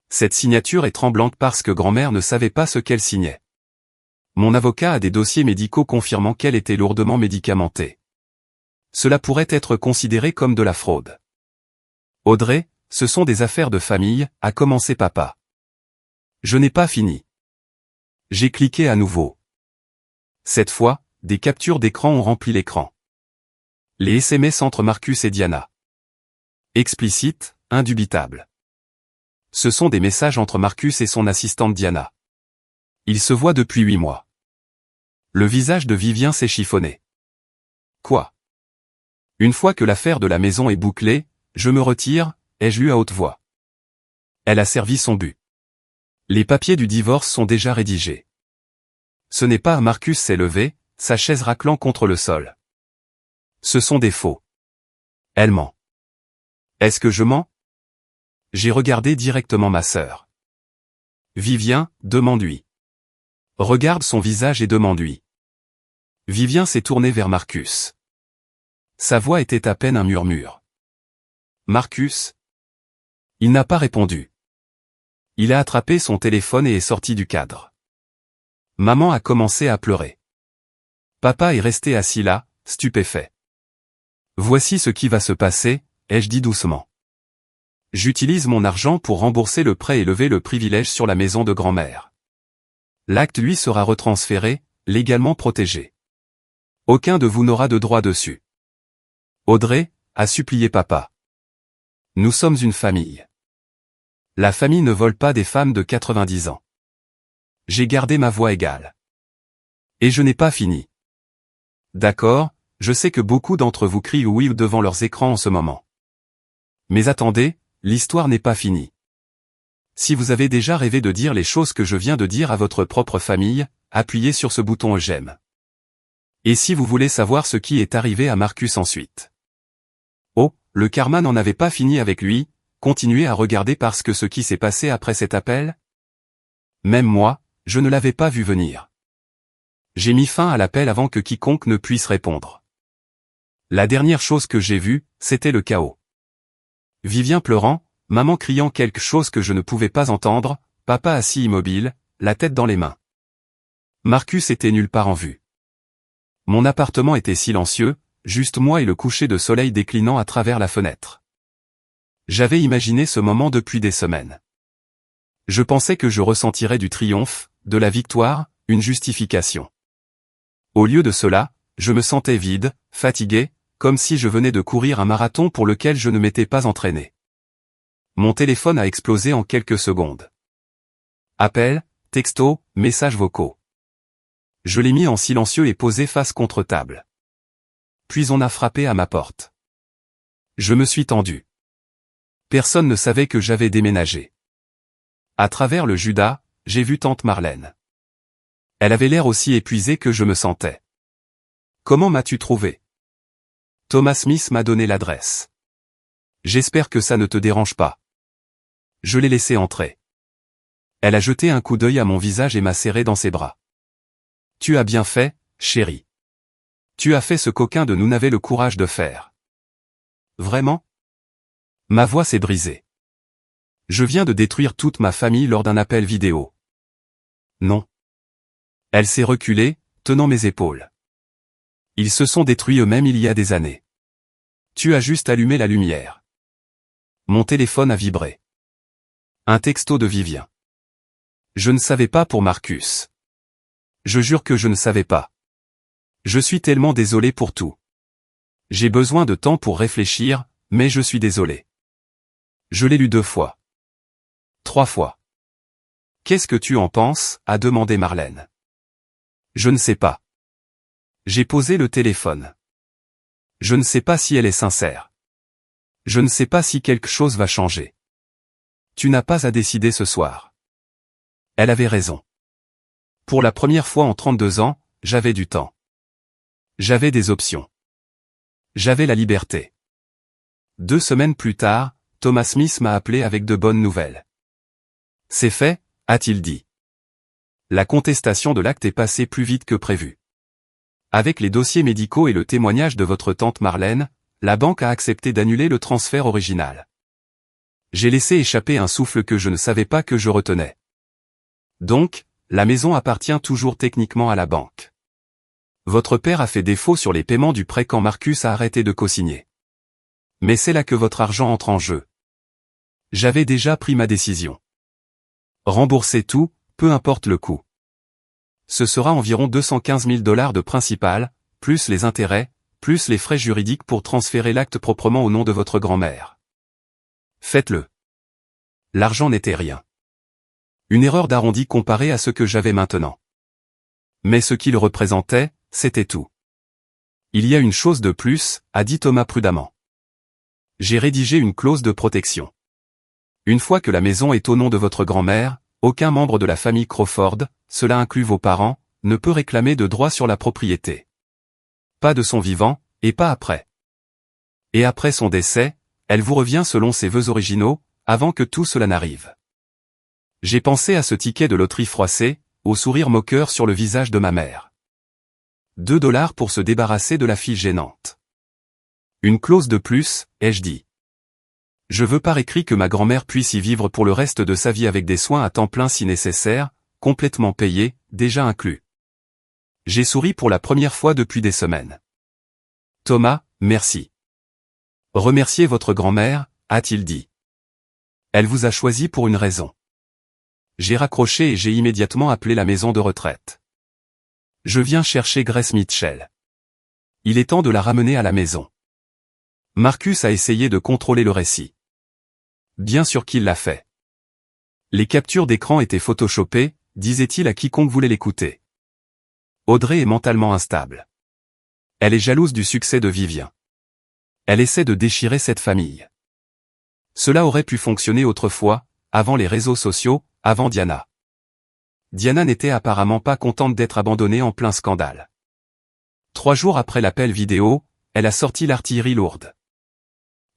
A: Cette signature est tremblante parce que grand-mère ne savait pas ce qu'elle signait. Mon avocat a des dossiers médicaux confirmant qu'elle était lourdement médicamentée. Cela pourrait être considéré comme de la fraude. Audrey, ce sont des affaires de famille, a commencé papa. Je n'ai pas fini. J'ai cliqué à nouveau. Cette fois, des captures d'écran ont rempli l'écran. Les SMS entre Marcus et Diana. Explicite, indubitable. Ce sont des messages entre Marcus et son assistante Diana. Ils se voient depuis 8 mois. Le visage de Vivien s'est chiffonné. Quoi? Une fois que l'affaire de la maison est bouclée, je me retire, ai-je lu à haute voix. Elle a servi son but. Les papiers du divorce sont déjà rédigés. Ce n'est pas à Marcus s'est levé, sa chaise raclant contre le sol. Ce sont des faux. Elle ment. Est-ce que je mens? J'ai regardé directement ma sœur. Vivien, demande-lui. Regarde son visage et demande-lui. Vivien s'est tourné vers Marcus. Sa voix était à peine un murmure. Marcus? Il n'a pas répondu. Il a attrapé son téléphone et est sorti du cadre. Maman a commencé à pleurer. Papa est resté assis là, stupéfait. Voici ce qui va se passer, ai-je dit doucement. J'utilise mon argent pour rembourser le prêt et lever le privilège sur la maison de grand-mère. L'acte lui sera retransféré, légalement protégé. Aucun de vous n'aura de droit dessus. Audrey, a supplié papa. Nous sommes une famille. La famille ne vole pas des femmes de 90 ans. J'ai gardé ma voix égale. Et je n'ai pas fini. D'accord, je sais que beaucoup d'entre vous crient oui devant leurs écrans en ce moment. Mais attendez, l'histoire n'est pas finie. Si vous avez déjà rêvé de dire les choses que je viens de dire à votre propre famille, appuyez sur ce bouton j'aime. Et si vous voulez savoir ce qui est arrivé à Marcus ensuite. Oh, le karma n'en avait pas fini avec lui, continuez à regarder parce que ce qui s'est passé après cet appel? Même moi, je ne l'avais pas vu venir. J'ai mis fin à l'appel avant que quiconque ne puisse répondre. La dernière chose que j'ai vue, c'était le chaos. Vivien pleurant, maman criant quelque chose que je ne pouvais pas entendre, papa assis immobile, la tête dans les mains. Marcus était nulle part en vue. Mon appartement était silencieux, juste moi et le coucher de soleil déclinant à travers la fenêtre. J'avais imaginé ce moment depuis des semaines. Je pensais que je ressentirais du triomphe, de la victoire, une justification. Au lieu de cela, je me sentais vide, fatigué, comme si je venais de courir un marathon pour lequel je ne m'étais pas entraîné. Mon téléphone a explosé en quelques secondes. Appels, textos, messages vocaux. Je l'ai mis en silencieux et posé face contre table. Puis on a frappé à ma porte. Je me suis tendu. Personne ne savait que j'avais déménagé. À travers le Judas, j'ai vu tante Marlène. Elle avait l'air aussi épuisée que je me sentais. Comment m'as-tu trouvé? Thomas Smith m'a donné l'adresse. J'espère que ça ne te dérange pas. Je l'ai laissé entrer. Elle a jeté un coup d'œil à mon visage et m'a serré dans ses bras. Tu as bien fait, chérie. Tu as fait ce qu'aucun de nous n'avait le courage de faire. Vraiment? Ma voix s'est brisée. Je viens de détruire toute ma famille lors d'un appel vidéo. Non. Elle s'est reculée, tenant mes épaules. Ils se sont détruits eux-mêmes il y a des années. Tu as juste allumé la lumière. Mon téléphone a vibré. Un texto de Vivien. Je ne savais pas pour Marcus. Je jure que je ne savais pas. Je suis tellement désolé pour tout. J'ai besoin de temps pour réfléchir, mais je suis désolé. Je l'ai lu 2 fois. 3 fois. Qu'est-ce que tu en penses? A demandé Marlène. Je ne sais pas. J'ai posé le téléphone. Je ne sais pas si elle est sincère. Je ne sais pas si quelque chose va changer. Tu n'as pas à décider ce soir. Elle avait raison. Pour la première fois en 32 ans, j'avais du temps. J'avais des options. J'avais la liberté. 2 semaines plus tard, Thomas Smith m'a appelé avec de bonnes nouvelles. C'est fait, a-t-il dit. La contestation de l'acte est passée plus vite que prévu. Avec les dossiers médicaux et le témoignage de votre tante Marlène, la banque a accepté d'annuler le transfert original. J'ai laissé échapper un souffle que je ne savais pas que je retenais. Donc, la maison appartient toujours techniquement à la banque. Votre père a fait défaut sur les paiements du prêt quand Marcus a arrêté de co-signer. Mais c'est là que votre argent entre en jeu. J'avais déjà pris ma décision. Rembourser tout, peu importe le coût. Ce sera environ 215 000 $ de principal, plus les intérêts, plus les frais juridiques pour transférer l'acte proprement au nom de votre grand-mère. Faites-le. L'argent n'était rien. Une erreur d'arrondi comparée à ce que j'avais maintenant. Mais ce qu'il représentait, c'était tout. Il y a une chose de plus, a dit Thomas prudemment. J'ai rédigé une clause de protection. Une fois que la maison est au nom de votre grand-mère, aucun membre de la famille Crawford, cela inclut vos parents, ne peut réclamer de droit sur la propriété. Pas de son vivant, et pas après. Et après son décès, elle vous revient selon ses vœux originaux, avant que tout cela n'arrive. J'ai pensé à ce ticket de loterie froissé, au sourire moqueur sur le visage de ma mère. 2 $ pour se débarrasser de la fille gênante. Une clause de plus, ai-je dit. Je veux par écrit que ma grand-mère puisse y vivre pour le reste de sa vie avec des soins à temps plein si nécessaire, complètement payés, déjà inclus. J'ai souri pour la première fois depuis des semaines. Thomas, merci. Remerciez votre grand-mère, a-t-il dit. Elle vous a choisi pour une raison. J'ai raccroché et j'ai immédiatement appelé la maison de retraite. Je viens chercher Grace Mitchell. Il est temps de la ramener à la maison. Marcus a essayé de contrôler le récit. bien sûr qu'il l'a fait. Les captures d'écran étaient photoshopées, disait-il à quiconque voulait l'écouter. Audrey est mentalement instable. Elle est jalouse du succès de Vivien. Elle essaie de déchirer cette famille. Cela aurait pu fonctionner autrefois, avant les réseaux sociaux, avant Diana. Diana n'était apparemment pas contente d'être abandonnée en plein scandale. 3 jours après l'appel vidéo, elle a sorti l'artillerie lourde.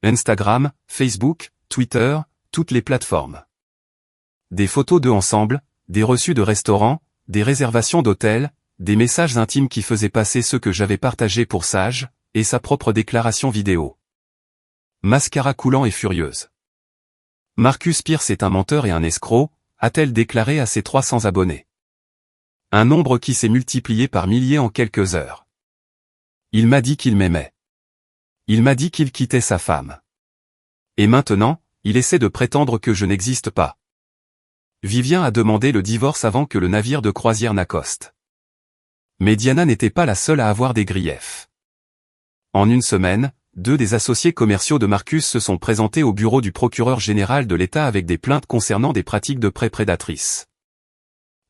A: Instagram, Facebook, Twitter, toutes les plateformes. Des photos d'eux ensemble, des reçus de restaurants, des réservations d'hôtels, des messages intimes qui faisaient passer ceux que j'avais partagés pour sages, et sa propre déclaration vidéo. Mascara coulant et furieuse. Marcus Pierce est un menteur et un escroc, a-t-elle déclaré à ses 300 abonnés. Un nombre qui s'est multiplié par milliers en quelques heures. Il m'a dit qu'il m'aimait. Il m'a dit qu'il quittait sa femme. Et maintenant, il essaie de prétendre que je n'existe pas. Vivien a demandé le divorce avant que le navire de croisière n'accoste. Mais Diana n'était pas la seule à avoir des griefs. En une semaine, 2 des associés commerciaux de Marcus se sont présentés au bureau du procureur général de l'État avec des plaintes concernant des pratiques de prêt prédatrices.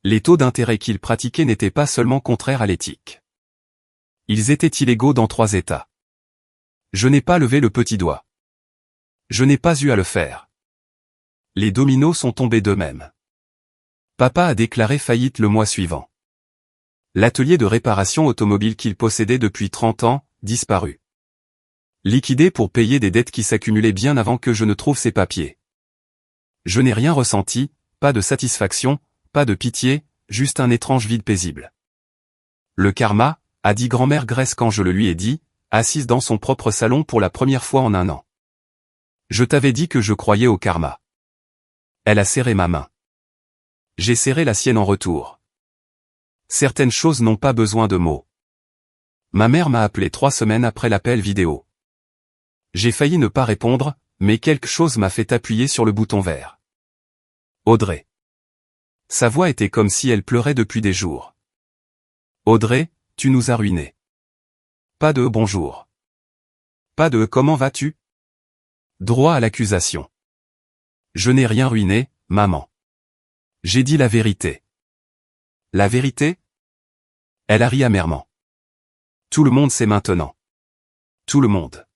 A: Les taux d'intérêt qu'ils pratiquaient n'étaient pas seulement contraires à l'éthique. Ils étaient illégaux dans 3 États. Je n'ai pas levé le petit doigt. Je n'ai pas eu à le faire. Les dominos sont tombés d'eux-mêmes. Papa a déclaré faillite le mois suivant. L'atelier de réparation automobile qu'il possédait depuis 30 ans, disparu. Liquidé pour payer des dettes qui s'accumulaient bien avant que je ne trouve ces papiers. Je n'ai rien ressenti, pas de satisfaction, pas de pitié, juste un étrange vide paisible. Le karma, a dit grand-mère Grace quand je le lui ai dit, assise dans son propre salon pour la première fois en un an. Je t'avais dit que je croyais au karma. Elle a serré ma main. J'ai serré la sienne en retour. Certaines choses n'ont pas besoin de mots. Ma mère m'a appelé 3 semaines après l'appel vidéo. J'ai failli ne pas répondre, mais quelque chose m'a fait appuyer sur le bouton vert. Audrey. Sa voix était comme si elle pleurait depuis des jours. Audrey, tu nous as ruinés. Pas de bonjour. Pas de comment vas-tu? Droit à l'accusation. Je n'ai rien ruiné, maman. J'ai dit la vérité. La vérité? Elle a ri amèrement. Tout le monde sait maintenant. Tout le monde.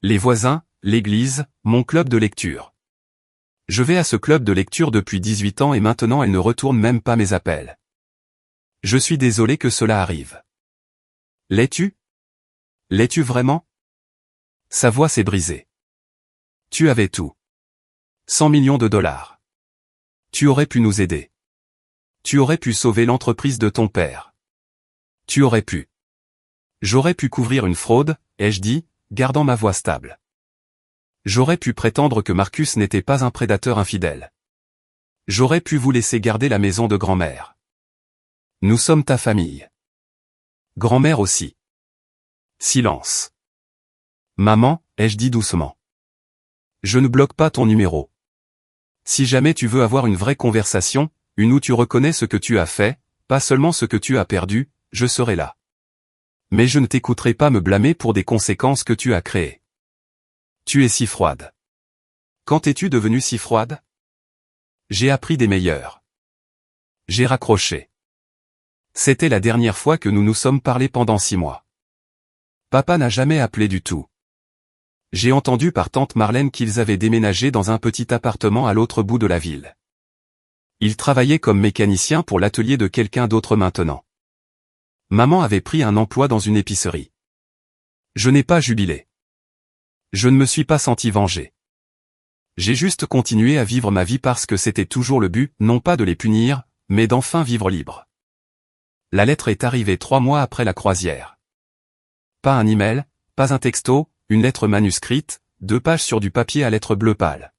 A: Les voisins, l'église, mon club de lecture. Je vais à ce club de lecture depuis 18 ans et maintenant elle ne retourne même pas mes appels. Je suis désolé que cela arrive. L'es-tu? L'es-tu vraiment? Sa voix s'est brisée. Tu avais tout. 100 millions de dollars. Tu aurais pu nous aider. Tu aurais pu sauver l'entreprise de ton père. Tu aurais pu. J'aurais pu couvrir une fraude, ai-je dit, gardant ma voix stable. J'aurais pu prétendre que Marcus n'était pas un prédateur infidèle. J'aurais pu vous laisser garder la maison de grand-mère. Nous sommes ta famille. Grand-mère aussi. Silence. Maman, ai-je dit doucement. Je ne bloque pas ton numéro. Si jamais tu veux avoir une vraie conversation, une où tu reconnais ce que tu as fait, pas seulement ce que tu as perdu, je serai là. Mais je ne t'écouterai pas me blâmer pour des conséquences que tu as créées. Tu es si froide. Quand es-tu devenue si froide? J'ai appris des meilleurs. J'ai raccroché. C'était la dernière fois que nous nous sommes parlé pendant 6 mois. Papa n'a jamais appelé du tout. J'ai entendu par tante Marlène qu'ils avaient déménagé dans un petit appartement à l'autre bout de la ville. Il travaillait comme mécanicien pour l'atelier de quelqu'un d'autre maintenant. Maman avait pris un emploi dans une épicerie. Je n'ai pas jubilé. Je ne me suis pas senti vengé. J'ai juste continué à vivre ma vie parce que c'était toujours le but, non pas de les punir, mais d'enfin vivre libre. La lettre est arrivée 3 mois après la croisière. Pas un email, pas un texto, une lettre manuscrite, 2 pages sur du papier à lettres bleu pâle.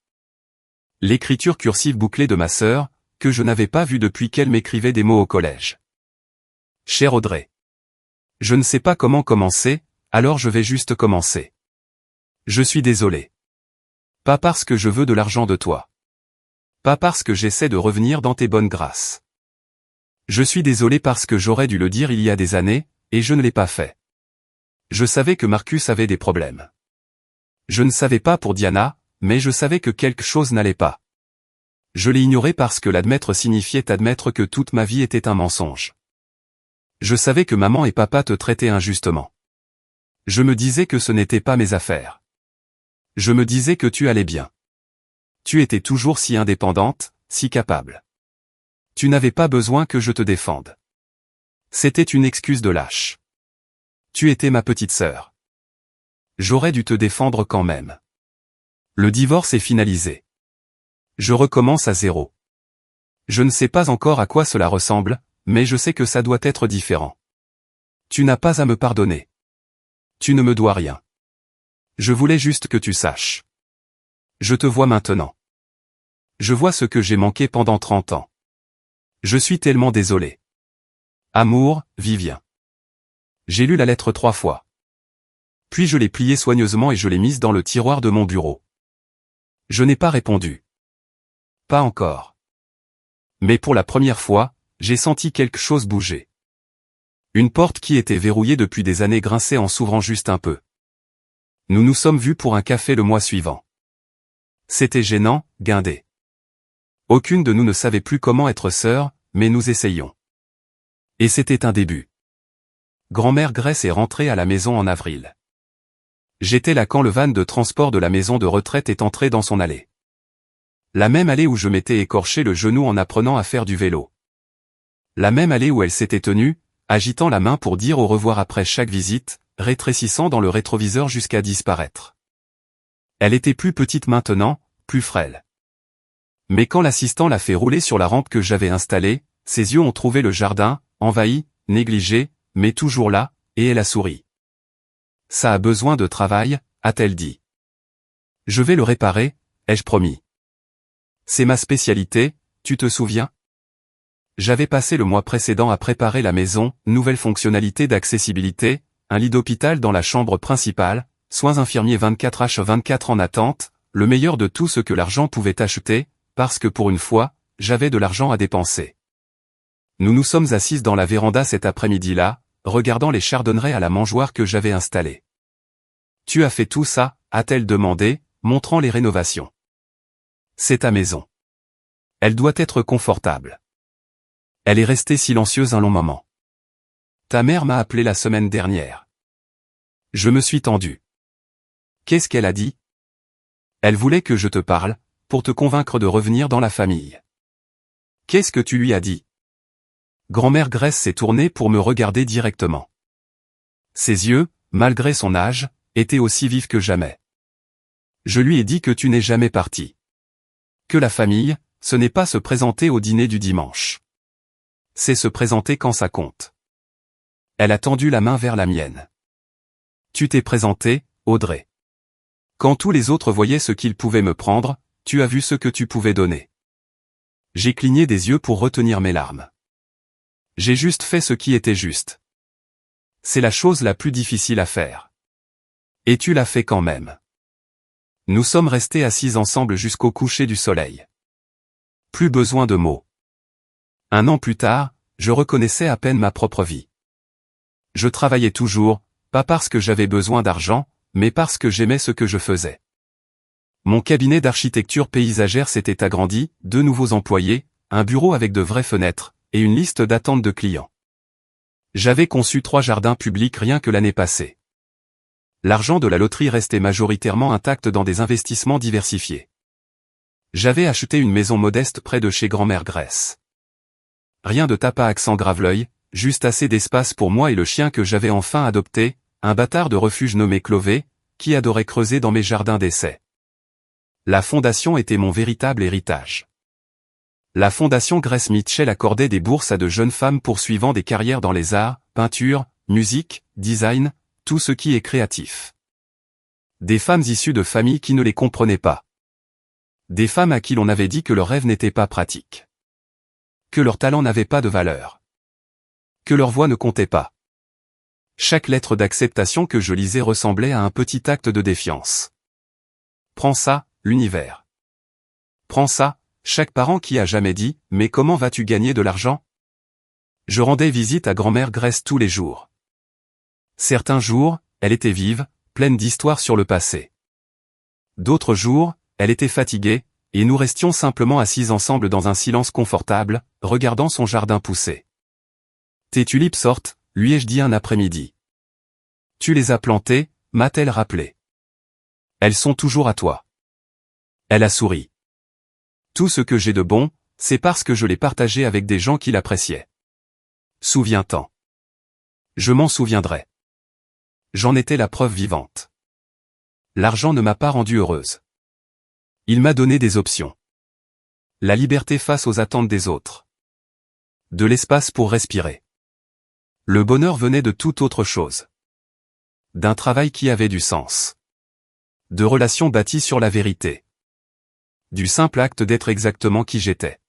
A: L'écriture cursive bouclée de ma sœur, que je n'avais pas vue depuis qu'elle m'écrivait des mots au collège. Chère Audrey. Je ne sais pas comment commencer, alors je vais juste commencer. Je suis désolé. Pas parce que je veux de l'argent de toi. Pas parce que j'essaie de revenir dans tes bonnes grâces. Je suis désolé parce que j'aurais dû le dire il y a des années, et je ne l'ai pas fait. Je savais que Marcus avait des problèmes. Je ne savais pas pour Diana, mais je savais que quelque chose n'allait pas. Je l'ai ignoré parce que l'admettre signifiait admettre que toute ma vie était un mensonge. Je savais que maman et papa te traitaient injustement. Je me disais que ce n'était pas mes affaires. Je me disais que tu allais bien. Tu étais toujours si indépendante, si capable. Tu n'avais pas besoin que je te défende. C'était une excuse de lâche. Tu étais ma petite sœur. J'aurais dû te défendre quand même. Le divorce est finalisé. Je recommence à zéro. Je ne sais pas encore à quoi cela ressemble, mais je sais que ça doit être différent. Tu n'as pas à me pardonner. Tu ne me dois rien. Je voulais juste que tu saches. Je te vois maintenant. Je vois ce que j'ai manqué pendant 30 ans. Je suis tellement désolé. Amour, Vivien. J'ai lu la lettre 3 fois. Puis je l'ai pliée soigneusement et je l'ai mise dans le tiroir de mon bureau. Je n'ai pas répondu. Pas encore. Mais pour la première fois, j'ai senti quelque chose bouger. Une porte qui était verrouillée depuis des années grinçait en s'ouvrant juste un peu. Nous nous sommes vus pour un café le mois suivant. C'était gênant, guindé. Aucune de nous ne savait plus comment être sœurs, mais nous essayions. Et c'était un début. Grand-mère Grace est rentrée à la maison en avril. J'étais là quand le van de transport de la maison de retraite est entré dans son allée. La même allée où je m'étais écorché le genou en apprenant à faire du vélo. La même allée où elle s'était tenue, agitant la main pour dire au revoir après chaque visite, rétrécissant dans le rétroviseur jusqu'à disparaître. Elle était plus petite maintenant, plus frêle. Mais quand l'assistant l'a fait rouler sur la rampe que j'avais installée, ses yeux ont trouvé le jardin, envahi, négligé, mais toujours là, et elle a souri. Ça a besoin de travail, a-t-elle dit. Je vais le réparer, ai-je promis. C'est ma spécialité, tu te souviens? J'avais passé le mois précédent à préparer la maison, nouvelle fonctionnalité d'accessibilité, un lit d'hôpital dans la chambre principale, soins infirmiers 24h24 en attente, le meilleur de tout ce que l'argent pouvait acheter, parce que pour une fois, j'avais de l'argent à dépenser. Nous nous sommes assises dans la véranda cet après-midi-là, regardant les chardonnerets à la mangeoire que j'avais installée. Tu as fait tout ça, a-t-elle demandé, montrant les rénovations. C'est ta maison. Elle doit être confortable. Elle est restée silencieuse un long moment. Ta mère m'a appelé la semaine dernière. Je me suis tendu. Qu'est-ce qu'elle a dit? Elle voulait que je te parle, pour te convaincre de revenir dans la famille. Qu'est-ce que tu lui as dit? Grand-mère Grace s'est tournée pour me regarder directement. Ses yeux, malgré son âge, étaient aussi vifs que jamais. Je lui ai dit que tu n'es jamais parti. Que la famille, ce n'est pas se présenter au dîner du dimanche. C'est se présenter quand ça compte. Elle a tendu la main vers la mienne. Tu t'es présenté, Audrey. Quand tous les autres voyaient ce qu'ils pouvaient me prendre, tu as vu ce que tu pouvais donner. J'ai cligné des yeux pour retenir mes larmes. J'ai juste fait ce qui était juste. C'est la chose la plus difficile à faire. Et tu l'as fait quand même. Nous sommes restés assis ensemble jusqu'au coucher du soleil. Plus besoin de mots. 1 an plus tard, je reconnaissais à peine ma propre vie. Je travaillais toujours, pas parce que j'avais besoin d'argent, mais parce que j'aimais ce que je faisais. Mon cabinet d'architecture paysagère s'était agrandi, 2 nouveaux employés, un bureau avec de vraies fenêtres, et une liste d'attente de clients. J'avais conçu 3 jardins publics rien que l'année passée. L'argent de la loterie restait majoritairement intact dans des investissements diversifiés. J'avais acheté une maison modeste près de chez Grand-mère Grace. Rien de tape à accent Graveleuil, juste assez d'espace pour moi et le chien que j'avais enfin adopté, un bâtard de refuge nommé Clové, qui adorait creuser dans mes jardins d'essai. La fondation était mon véritable héritage. La fondation Grace Mitchell accordait des bourses à de jeunes femmes poursuivant des carrières dans les arts, peinture, musique, design, tout ce qui est créatif. Des femmes issues de familles qui ne les comprenaient pas. Des femmes à qui l'on avait dit que leur rêve n'était pas pratique. Que leur talent n'avait pas de valeur. Que leur voix ne comptait pas. Chaque lettre d'acceptation que je lisais ressemblait à un petit acte de défiance. Prends ça, l'univers. Prends ça, chaque parent qui a jamais dit « Mais comment vas-tu gagner de l'argent ?» Je rendais visite à grand-mère Grace tous les jours. Certains jours, elle était vive, pleine d'histoires sur le passé. D'autres jours, elle était fatiguée, et nous restions simplement assis ensemble dans un silence confortable, regardant son jardin pousser. Tes tulipes sortent, lui ai-je dit un après-midi. Tu les as plantées, m'a-t-elle rappelé. Elles sont toujours à toi. Elle a souri. Tout ce que j'ai de bon, c'est parce que je l'ai partagé avec des gens qui l'appréciaient. Souviens-t'en. Je m'en souviendrai. J'en étais la preuve vivante. L'argent ne m'a pas rendue heureuse. Il m'a donné des options. La liberté face aux attentes des autres. De l'espace pour respirer. Le bonheur venait de toute autre chose. D'un travail qui avait du sens. De relations bâties sur la vérité. Du simple acte d'être exactement qui j'étais.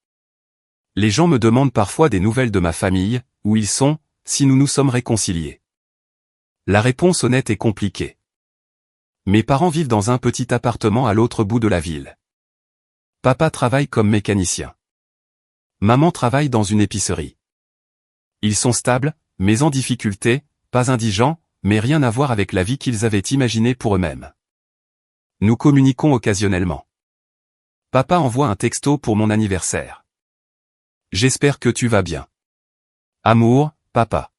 A: Les gens me demandent parfois des nouvelles de ma famille, où ils sont, si nous nous sommes réconciliés. La réponse honnête est compliquée. Mes parents vivent dans un petit appartement à l'autre bout de la ville. Papa travaille comme mécanicien. Maman travaille dans une épicerie. Ils sont stables, mais en difficulté, pas indigents, mais rien à voir avec la vie qu'ils avaient imaginée pour eux-mêmes. Nous communiquons occasionnellement. Papa envoie un texto pour mon anniversaire. J'espère que tu vas bien. Amour, papa.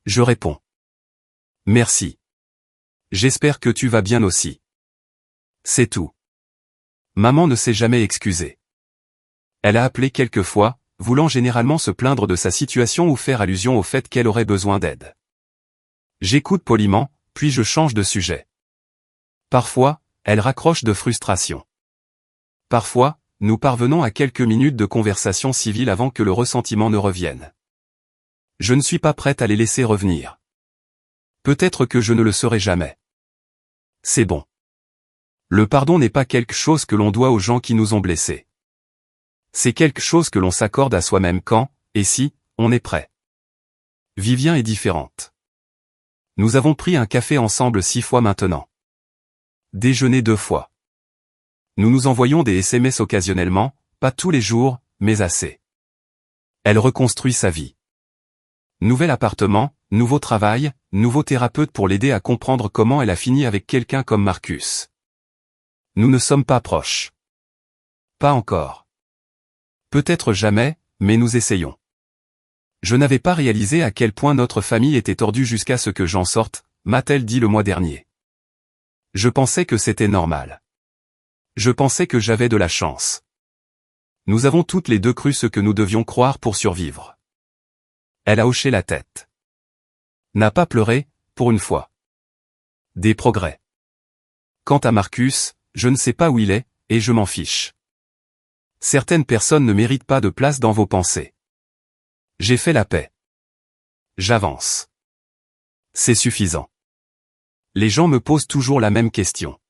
A: Je réponds. Merci. J'espère que tu vas bien aussi. C'est tout. Maman ne s'est jamais excusée. Elle a appelé quelques fois, voulant généralement se plaindre de sa situation ou faire allusion au fait qu'elle aurait besoin d'aide. J'écoute poliment, puis je change de sujet. Parfois, elle raccroche de frustration. Parfois, nous parvenons à quelques minutes de conversation civile avant que le ressentiment ne revienne. Je ne suis pas prête à les laisser revenir. Peut-être que je ne le serai jamais. C'est bon. Le pardon n'est pas quelque chose que l'on doit aux gens qui nous ont blessés. C'est quelque chose que l'on s'accorde à soi-même quand, et si, on est prêt. Vivien est différente. Nous avons pris un café ensemble 6 fois maintenant. Déjeuné 2 fois. Nous nous envoyons des SMS occasionnellement, pas tous les jours, mais assez. Elle reconstruit sa vie. Nouvel appartement, nouveau travail, nouveau thérapeute pour l'aider à comprendre comment elle a fini avec quelqu'un comme Marcus. Nous ne sommes pas proches. Pas encore. Peut-être jamais, mais nous essayons. Je n'avais pas réalisé à quel point notre famille était tordue jusqu'à ce que j'en sorte, m'a-t-elle dit le mois dernier. Je pensais que c'était normal. Je pensais que j'avais de la chance. Nous avons toutes les deux cru ce que nous devions croire pour survivre. Elle a hoché la tête. N'a pas pleuré, pour une fois. Des progrès. Quant à Marcus, je ne sais pas où il est, et je m'en fiche. Certaines personnes ne méritent pas de place dans vos pensées. J'ai fait la paix. J'avance. C'est suffisant. Les gens me posent toujours la même question.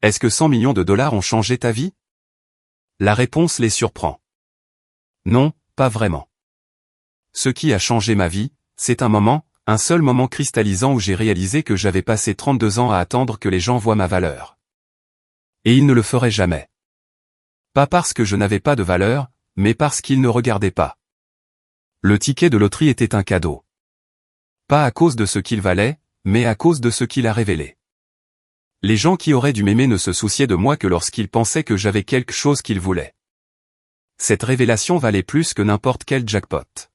A: Est-ce que 100 millions de dollars ont changé ta vie? La réponse les surprend. Non, pas vraiment. Ce qui a changé ma vie, c'est un seul moment cristallisant où j'ai réalisé que j'avais passé 32 ans à attendre que les gens voient ma valeur. Et ils ne le feraient jamais. Pas parce que je n'avais pas de valeur, mais parce qu'ils ne regardaient pas. Le ticket de loterie était un cadeau. Pas à cause de ce qu'il valait, mais à cause de ce qu'il a révélé. Les gens qui auraient dû m'aimer ne se souciaient de moi que lorsqu'ils pensaient que j'avais quelque chose qu'ils voulaient. Cette révélation valait plus que n'importe quel jackpot.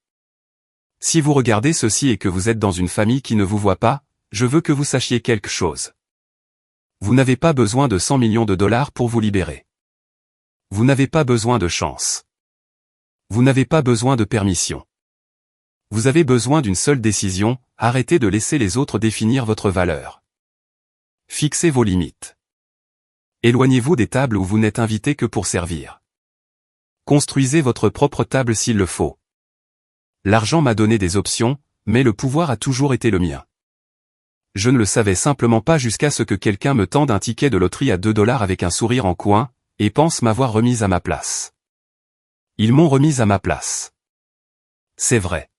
A: Si vous regardez ceci et que vous êtes dans une famille qui ne vous voit pas, je veux que vous sachiez quelque chose. Vous n'avez pas besoin de 100 millions de dollars pour vous libérer. Vous n'avez pas besoin de chance. Vous n'avez pas besoin de permission. Vous avez besoin d'une seule décision, arrêtez de laisser les autres définir votre valeur. Fixez vos limites. Éloignez-vous des tables où vous n'êtes invité que pour servir. Construisez votre propre table s'il le faut. L'argent m'a donné des options, mais le pouvoir a toujours été le mien. Je ne le savais simplement pas jusqu'à ce que quelqu'un me tende un ticket de loterie à 2 dollars avec un sourire en coin, et pense m'avoir remise à ma place. Ils m'ont remise à ma place. C'est vrai.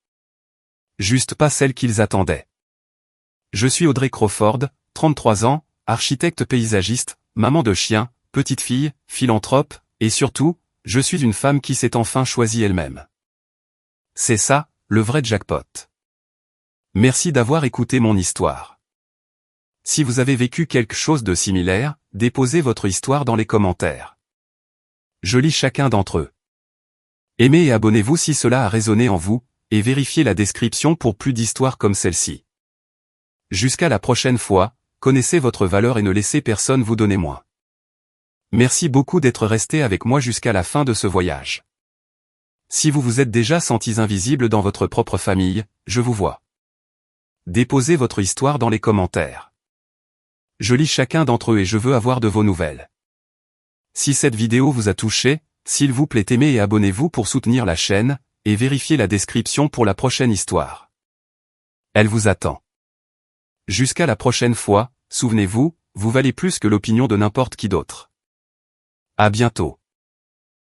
A: Juste pas celle qu'ils attendaient. Je suis Audrey Crawford, 33 ans, architecte paysagiste, maman de chien, petite fille, philanthrope, et surtout, je suis une femme qui s'est enfin choisie elle-même. C'est ça, le vrai jackpot. Merci d'avoir écouté mon histoire. Si vous avez vécu quelque chose de similaire, déposez votre histoire dans les commentaires. Je lis chacun d'entre eux. Aimez et abonnez-vous si cela a résonné en vous, et vérifiez la description pour plus d'histoires comme celle-ci. Jusqu'à la prochaine fois, connaissez votre valeur et ne laissez personne vous donner moins. Merci beaucoup d'être resté avec moi jusqu'à la fin de ce voyage. Si vous vous êtes déjà sentis invisibles dans votre propre famille, je vous vois. Déposez votre histoire dans les commentaires. Je lis chacun d'entre eux et je veux avoir de vos nouvelles. Si cette vidéo vous a touché, s'il vous plaît aimez et abonnez-vous pour soutenir la chaîne, et vérifiez la description pour la prochaine histoire. Elle vous attend. Jusqu'à la prochaine fois, souvenez-vous, vous valez plus que l'opinion de n'importe qui d'autre. À bientôt.